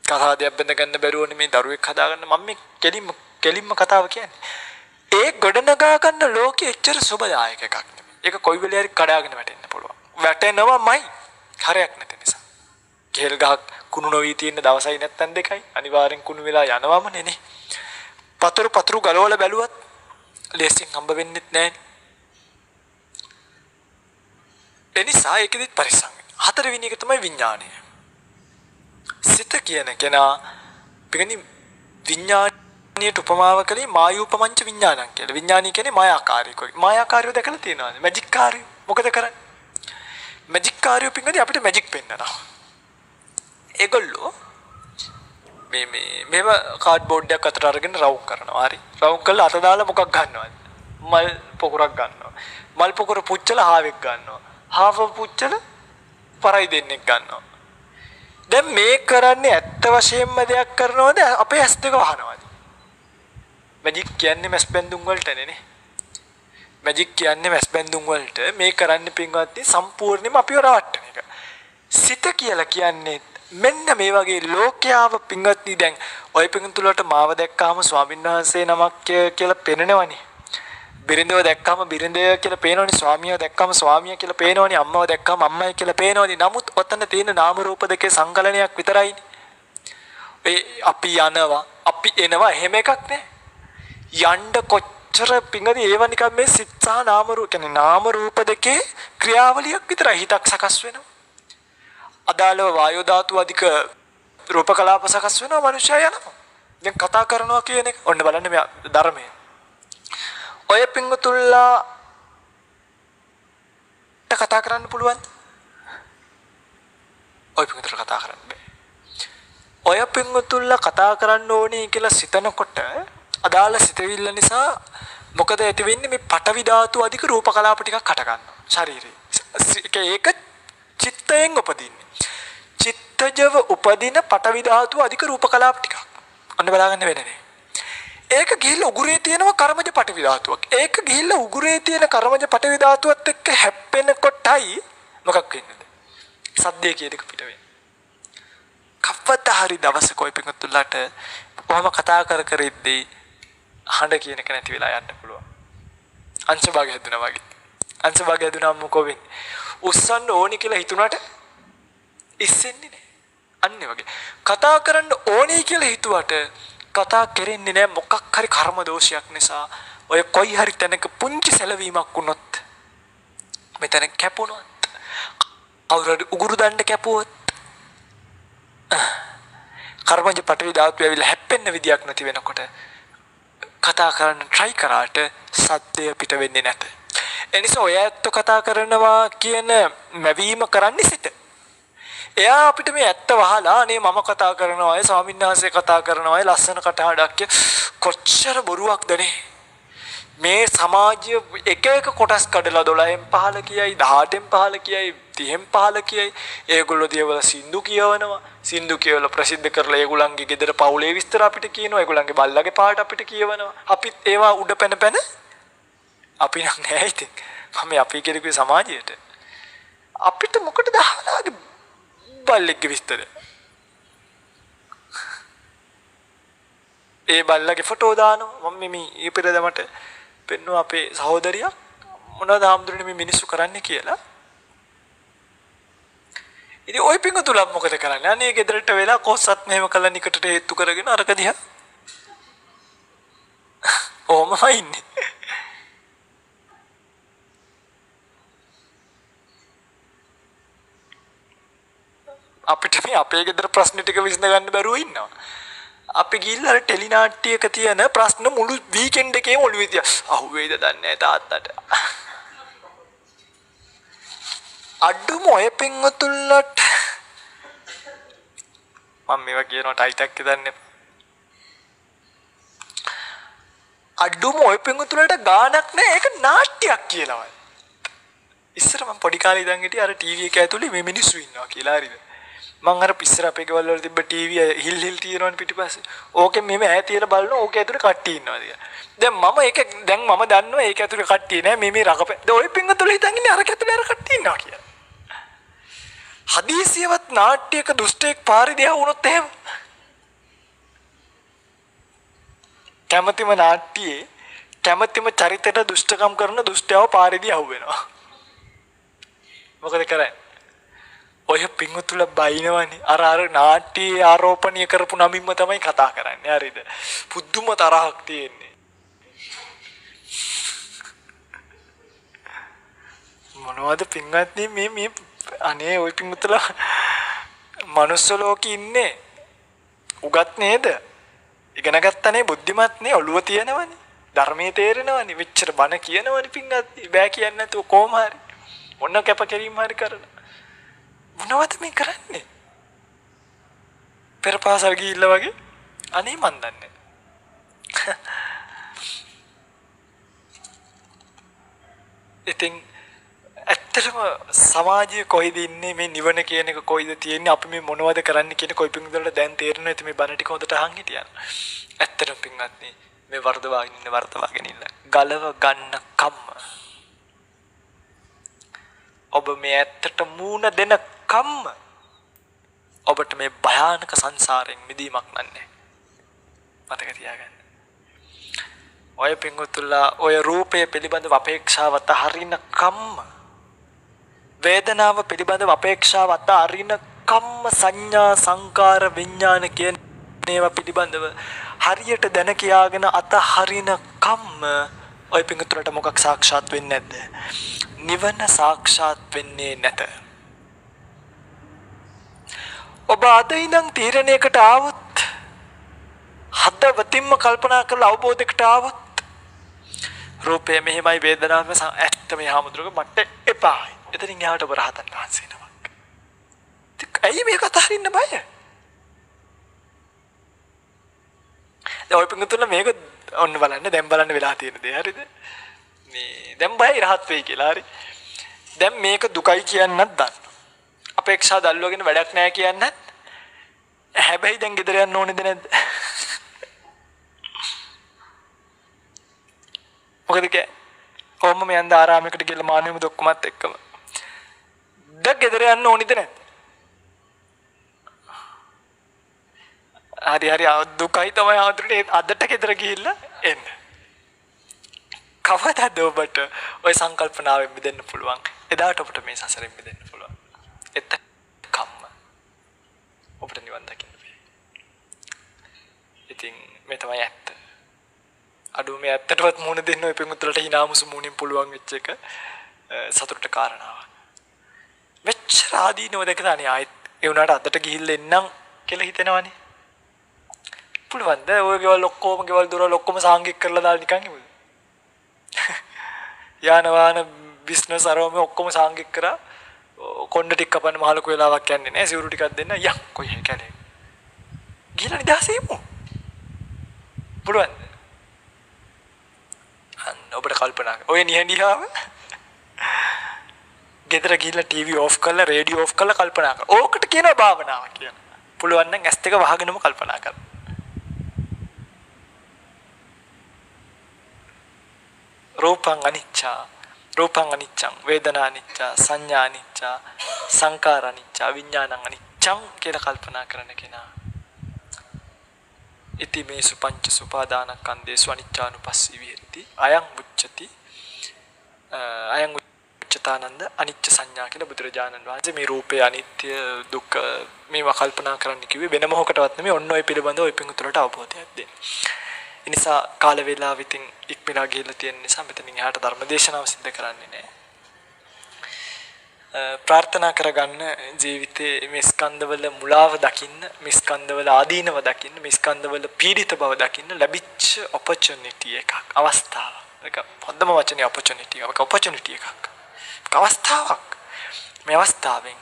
කතාවදියක් බඳ ගන්න බැරුව නෙමෙයි දරුවෙක් හදාගන්න මම මේ කෙලින්ම කතාව කියන්නේ. ඒ ගොඩනගා ගන්න ලෝකෙ එච්චර සුබදායක එකක් නෙමෙයි. ඒක කොයි වෙලේ හරි කඩාගෙන වැටෙන්න පුළුවන්. වැටෙනවමයි. හරයක් නැති නිසා. කේල් ගහක් කුණු නොවි තියෙන දවසයි නැත්තන් දෙකයි අනිවාර්යෙන් කුණු වෙලා යනවම නේ. පතුරු ගලවලා බැලුවත් ලේසියෙන් හම්බ වෙන්නෙත් නැහැ. එනිසා ඒකෙදිත් පරිස්සම් වෙන්න. හතරවෙනි එක තමයි විඥාණය. සිත කියන කෙනා පිටින් විඥාණයට උපමාව කළේ මායූපමංච විඥානං කියලා. විඥානී කියන්නේ මායාකාරීක. මායාකාරීව දැකලා තියෙනවාද? මැජික් කාර්යය. මොකද කරන්නේ? මැජික් කාර්යය පිටින් අපිට මැජික් පෙන්නනවා. ඒගොල්ලෝ මේව කාඩ්බෝඩ් එකක් අතට අරගෙන රවුම් කරනවා. හරි. රවුම් කළා අත දාලා මොකක් ගන්නවද? මල් පොකුරක් ගන්නවා. මල් පොකුර පුච්චලා හාවෙක් ගන්නවා. හාව පුච්චල පරයි දෙන්නෙක් ගන්නවා. දැන් මේ කරන්නේ ඇත්ත වශයෙන්ම දෙයක් කරනවද අපේ ඇස් දෙක වහනවද? මැජික් කියන්නේ මැස් බැඳුම් වලට නේ. මැජික් කියන්නේ මැස් බැඳුම් වලට මේ කරන්නේ පින්වත්නි සම්පූර්ණයෙන්ම අපිව රවට්ටන එක. සිත කියලා කියන්නේ මෙන්න මේ වගේ ලෝකයාව පින්වත්නි දැන් ඔය පින්තුලට මාව දැක්කාම ස්වාමීන් වහන්සේ නමක් කියලා පෙනෙනවනේ. බිරිඳව දැක්කම බිරිඳය කියලා පේනවනේ. ස්වාමියාව දැක්කම ස්වාමියා කියලා පේනවනේ. අම්මව දැක්කම අම්මයි කියලා පේනවනේ. නමුත් ඔතන තියෙන නාම රූප දෙකේ සංකලනයක් විතරයිනේ. ඒ අපි යනවා අපි එනවා එහෙම එකක් නෑ. යන්න කොච්චර පිංගදී ඒව නිකන් මේ සිත් සහ නාම රූප කියන්නේ නාම රූප දෙකේ ක්‍රියාවලියක් විතරයි. හිතක් සකස් වෙනවා. අදාළව වායෝ ධාතු අධික රූප කලාප සකස් වෙනවා. මනුෂ්‍යය යනවා. දැන් කතා කරනවා කියන එක ඔන්න බලන්න මේ ධර්මයේ ඔය පිංගුතුල්ලා කතා කරන්න පුළුවන්. ඔය පිංගුතුල්ලා කතා කරන්න බෑ. ඔය පිංගුතුල්ලා කතා කරන්න ඕනේ කියලා සිතනකොට අදාළ සිතවිල්ල නිසා මොකද ඇති වෙන්නේ මේ පටවි ධාතු අධික රූප කලාප ටිකක් හට ගන්නවා ශරීරේ. ඒක චිත්තයෙන් උපදින්නේ. චිත්තජව උපදින පටවි ධාතු අධික රූප කලාප ටිකක්. ඔන්න බලාගන්න වෙන්නේ. ඒක ගිහිල්ලා උගුරේ තියෙනවා කර්මජ පටවි ධාතුවක්. ඒක ගිහිල්ලා උගුරේ තියෙන කර්මජ පටවි ධාතුවත් එක්ක හැප්පෙනකොටයි මොකක් වෙන්නේද? සද්දේ කියන එක පිට වෙන්නේ. කව්වත හරි දවසක ඔය පිටුල්ලට කොහොම කතා කර ඉද්දී හඬ කියන එක නැති වෙලා යන්න පුළුවන්. අංශභාගය හැදුනා වගේ. අංශභාගය හැදුනාම මොකෝ වෙන්නේ? උස්සන්න ඕනි කියලා හිතුණාට ඉස්සෙන්නේ නැහැ. අන්නේ වගේ. කතා කරන්න ඕනේ කියලා හිතුවට කතා කරන්නේ නැහැ. මොකක් හරි කර්ම දෝෂයක් නිසා ඔය කොයි හරි තැනක පුංචි සැලවීමක් වුණොත් මෙතන කැපුණොත් අවුරුදු උගුරු දණ්ඩ කැපුවොත් කර්මජ පටවි ධාතු ඇවිල්ලා හැප්පෙන්න විදියක් නැති වෙනකොට කතා කරන්න try කරාට සත්‍යය පිට වෙන්නේ නැත. එනිසා ඔය ඇත්ත කතා කරනවා කියන මැවීම කරන්නේ සිත. එයා අපිට මේ ඇත්ත වහලා අනේ මම කතා කරනවා අය ස්වාමීන් වහන්සේ කතා කරනවා අය ලස්සන කටහඬක් කොච්චර බොරුවක්ද නේ මේ සමාජය එක එක කොටස් කඩලා 12න් 15 කියයි 18න් 15 කියයි 30න් 15 කියයි ඒගොල්ලෝ දේවල් සින්දු කියවනවා සින්දු කියවලා ප්‍රසිද්ධ කරලා ඒගොල්ලන්ගේ ගෙදර පවුලේ විස්තර අපිට කියනවා ඒගොල්ලන්ගේ බල්ලගේ පාට අපිට කියවනවා අපිත් ඒවා උඩ පැන පැන අපි නම් නෑ ඉතින් මම අපි කෙරෙකුවේ සමාජයට අපිට මොකටද අහලාගේ බල්ලෙක්ගේ විස්තර ඒ බල්ලගේ ෆොටෝ දානවා මම මේ ඊපෙරදමට පෙන්නුවා අපේ සහෝදරියක් මොනවද ආම්දුරනේ මේ මිනිස්සු කරන්නේ කියලා ඉතින් ওই පිංගුතුලා මොකද කරන්නේ අනේ ගෙදරට වෙලා කොස්සත් මෙහෙම කළා නිකටට හේතු කරගෙන අරක දිහා ඕමයි ඉන්නේ අපිට මේ අපේ ගෙදර ප්‍රශ්න ටික විසඳ ගන්න බැරුව ඉන්නවා අපි ගිහිල්ලා අර ටෙලි නාට්‍යයක තියෙන ප්‍රශ්න මුළු වීකෙන්ඩ් එකේම ඔළුවේ තියා අහුවේද දන්නේ නැහැ තාත්තට අඩුම ඔය පින්වතුන්ලට මම මේවා කියනවා ටයිටක් දන්නේ අඩුම ඔය පින්වතුන්ලට ගාණක් නැහැ ඒක නාට්‍යයක් කියලාවයි ඉස්සර මම පොඩි කාලේ ඉඳන් හිටියේ අර ටීවී එක ඇතුලේ මේ මිනිස්සු ඉන්නවා කියලා හරිද මං අර ඉස්සර අපේ ගෙවල් වල තිබ්බ ටීවී හිල් හිල් තියෙනවනේ පිටිපස්සේ ඕකෙන් මෙහෙම ඈ තියලා බලනවා ඕකේ ඇතුලේ කට්ටිය ඉන්නවා කියලා දැන් මම දන්නවා ඒක ඇතුලේ කට්ටිය නෑ මේ රකපේ දැන් ඔය පින්වතුන්ල හිතන් ඉන්නේ අර ඇතුලේ අර කට්ටිය ඉන්නවා කියලා හදීසියවත් නාට්‍යයක දුෂ්ටයෙක් පාරිදියා වුණොත් එහෙම කැමැතිම නාට්‍යයේ කැමැතිම චරිතයට දුෂ්ටකම් කරන දුෂ්ටයව පාරිදී අහුවෙනවා මොකද කරන්නේ ඔය පිංගුතුල බයිනවනේ අර නාට්‍යයේ ආරෝපණය කරපු නමින්ම තමයි කතා කරන්නේ හරිද පුදුම තරහක් තියෙන්නේ මොනවද පිංගත්නි මේ අනේ ඔය පිංගුතුල මනුස්ස ලෝකේ ඉන්නේ උගත් නේද ඉගෙන ගත්තනේ බුද්ධිමත් නේ ඔළුව තියෙනවනේ ධර්මයේ තේරෙනවනේ මෙච්චර බණ කියනවනේ පිංගත්නි බෑ කියන්නේ නැතුව කොහොම හරි මොන කැපකිරීම හරි කරලා මොනවද මේ කරන්නේ පෙරපාසල් ගිහිල්ලා වගේ අනේ මන් දන්නේ ඉතින් ඇත්තටම සමාජයේ කොයිද ඉන්නේ මේ නිවන කියන එක කොයිද තියෙන්නේ අපි මේ මොනවද කරන්න කියන කොයි පිංගුදලට දැන් තේරෙනවා ඉතින් මේ බණ ටික හොඳට අහන් හිටියන ඇත්තටම පිංගත්නි මේ වර්ධවාගෙන ඉන්න ගලව ගන්න කම්ම ඔබ මේ ඇත්තට මූණ දෙන කම්ම ඔබට මේ භයානක සංසාරයෙන් මිදීමක් නැහැ මතක තියාගන්න ඔය පිංගුතුලා ඔය රූපය පිළිබඳව අපේක්ෂාව අතහරින කම්ම වේදනාව පිළිබඳව අපේක්ෂාව අතහරින කම්ම සංඥා සංකාර විඥාන කියන ඒවා පිළිබඳව හරියට දැන කියාගෙන අතහරින කම්ම ඔය පිංගුතුලට මොකක් සාක්ෂාත් වෙන්නේ නැද්ද නිවන සාක්ෂාත් වෙන්නේ නැත ඔබ අද ඉඳන් තීරණයකට ආවොත් හදවතින්ම කල්පනා කරලා අවබෝධයකට ආවොත් රූපය මෙහෙමයි වේදනාව ඇත්ත මේ හැමදෙරක මට එපායි එතනින් එහාට ඔබ රහතන් වහන්සේ නමක් ඇයි මේක අතහරින්න බය දැන් ඔය පිටුතුල මේක ඔන්න බලන්න දැන් බලන්න වෙලා තියෙන දේ හරිද මේ දැන් බයයි රහත් වෙයි කියලා හරි දැන් මේක දුකයි කියන්නත් දන්න අපේක්ෂා දල්වගෙන වැඩක් නැහැ කියන්නත් හැබැයි දැන් ගෙදර යන්න ඕනේද නැද්ද මොකද කොහොම මේ යන්න ආරාමයකට ගිහලා මානෙම දොක්කමත් එක්කම දැන් ගෙදර යන්න ඕනේද නැද්ද හරි දුකයි තමයි ආතුරේ අදට ගෙදර ගිහිල්ලා එන්න කවදාද ඔබට ওই සංකල්පනාවෙන් මිදෙන්න පුළුවන් එදාට ඔබට මේ සසරෙන් මිදෙන්න පුළුවන් එත කම්ම ඔබට නිවන් දකින්න බෑ ඉතින් මේ තමයි ඇත්ත අඩුව මේ ඇත්තටවත් මුණ දෙන්න ඔය පිටුතුලට hinamusu මුණින් පුළුවන් වෙච්ච එක සතුටට කාරණාවක් මෙච්චර ආදීනව දැකලානේ ආයෙත් ඒ උනාට අදට ගිහිල්ලා එන්නම් කියලා හිතෙනවනේ පුළුවන්ද ඔය ගෙවල් ඔක්කොම ගෙවල් දොරවල් ඔක්කොම සාංගික කරලා දාලා නිකන් ඉමුද යාන වාහන බිස්නස් අරවම ඔක්කොම සාංගික කරා කොණ්ඩ ටික කපන්න මහලුක වෙලාවක් යන්නේ නැහැ සිවුරු ටිකක් දෙන්න යන් කොයි හැකනේ ගිහලා නිදාසෙමු පුළුවන්ද අන්න ඔබට කල්පනා කරන්න. ඔය නිහඬියාව ගෙදර ගිහිල්ලා ටීවී ඕෆ් කරලා රේඩියෝ ඕෆ් කරලා කල්පනා කරන්න. ඕකට කියනවා භාවනාව කියලා. පුළුවන් නම් ඇස් දෙක වහගෙනම කල්පනා කරන්න. රූපං අනිච්චා රූපං අනිච්චං වේදනා අනිච්චා සංඥා අනිච්චා සංකාර අනිච්චා විඥානං අනිච්චං කියලා කල්පනා කරන කෙනා ඉති මේ සුපංච සුපාදානස්කන්ධේසු අනිච්චානුපස්සී විහෙරති අයං උච්චති අයං උච්චතානන්ද අනිච්ච සංඥා කියලා බුදුරජාණන් වහන්සේ මේ රූපේ අනිත්‍ය දුක්ඛ මේවා කල්පනා කරන්න කිව්වේ වෙන මොහොකටවත් නෙමෙයි ඔන්න ඔය පිළිබඳව ඔය පිඟුතුලට අවබෝධයක් දෙන්න. ඒ නිසා කාල වේලාව ඉතින් ඉක්මලා ගිහලා තියෙන නිසා මෙතනින් එහාට ධර්ම දේශනාව සිද්ධ කරන්නේ නැහැ. ප්‍රාර්ථනා කරගන්න ජීවිතේ මේ ස්කන්ධවල මුලාව දකින්න, මේ ස්කන්ධවල ආදීනව දකින්න, මේ ස්කන්ධවල පීඩිත බව දකින්න ලැබිච්ච opportunity එකක්, අවස්ථාවක්. ඒක හොඳම වචනේ opportunity එකක්. opportunity එකක්. අවස්ථාවක්. මේ අවස්ථාවෙන්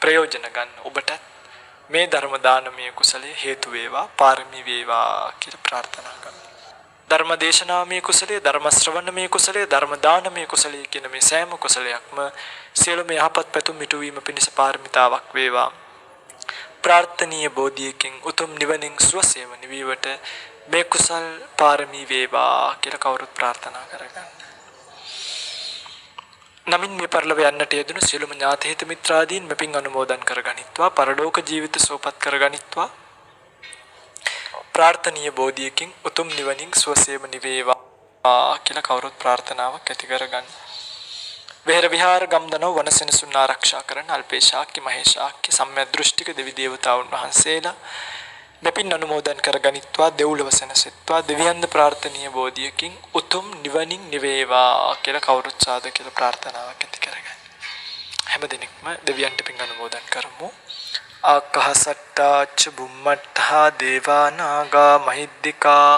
ප්‍රයෝජන ගන්න ඔබට මේ ධර්ම දානමය කුසලයේ හේතු වේවා, පාරමී වේවා කියලා ප්‍රාර්ථනා කරනවා. ධර්ම දේශනාමය කුසලයේ, ධර්ම ශ්‍රවණමය කුසලයේ, ධර්ම දානමය කුසලයේ කියන මේ සෑම කුසලයක්ම සියලුම යහපත් පැතුම් මිටු වීම පිණිස පාරමිතාවක් වේවා. ප්‍රාර්ථනීය බෝධියකින් උතුම් නිවනින් සුවසේම නිවීමට මේ කුසල් පාරමී වේවා කියලා කවුරුත් ප්‍රාර්ථනා කරගන්න. නමින් මේ පරිලව යන්නට යෙදුණු සියලුම ඥාති හිත මිත්‍රාදීන් මෙපින් අනුමෝදන් කරගනිත්වා, පරලෝක ජීවිත සෝපත් කරගනිත්වා. ප්‍රාර්ථනීය බෝධියකින් උතුම් නිවනින් සුවසේම නිවේවා කියලා කවුරුත් ප්‍රාර්ථනාවක් ඇති කරගන්න. වෙහෙර විහාර ගම්දනව වනසෙනසුන් ආරක්ෂා කරන අල්පේශාක්‍ය මහේශාක්‍ය සම්‍යක් දෘෂ්ටික දෙවි දේවතාවුන් වහන්සේලා මෙපින් අනුමෝදන් කරගනිත්වා, දෙව්ලොව සැනසෙත්වා, දෙවියන්ද ප්‍රාර්ථනීය බෝධියකින් උතුම් නිවනින් නිවේවා කියලා කවුරුත් සාදු කියලා ප්‍රාර්ථනාවක් ඇති කරගන්න. හැම දිනෙකම දෙවියන්ට පින් අනුමෝදන් කරමු. ආකාසට්ටාච බුම්මට්ටා දේවා නාග මහිද්దికා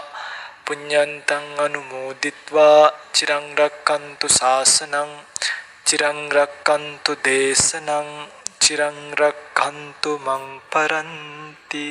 පුඤ්ඤන්තං අනුමෝදිත්වා චිරං රක්칸තු ශාසනං චිරං රක්칸තු දේශනං චිරං රක්칸තු මං පරන්ති.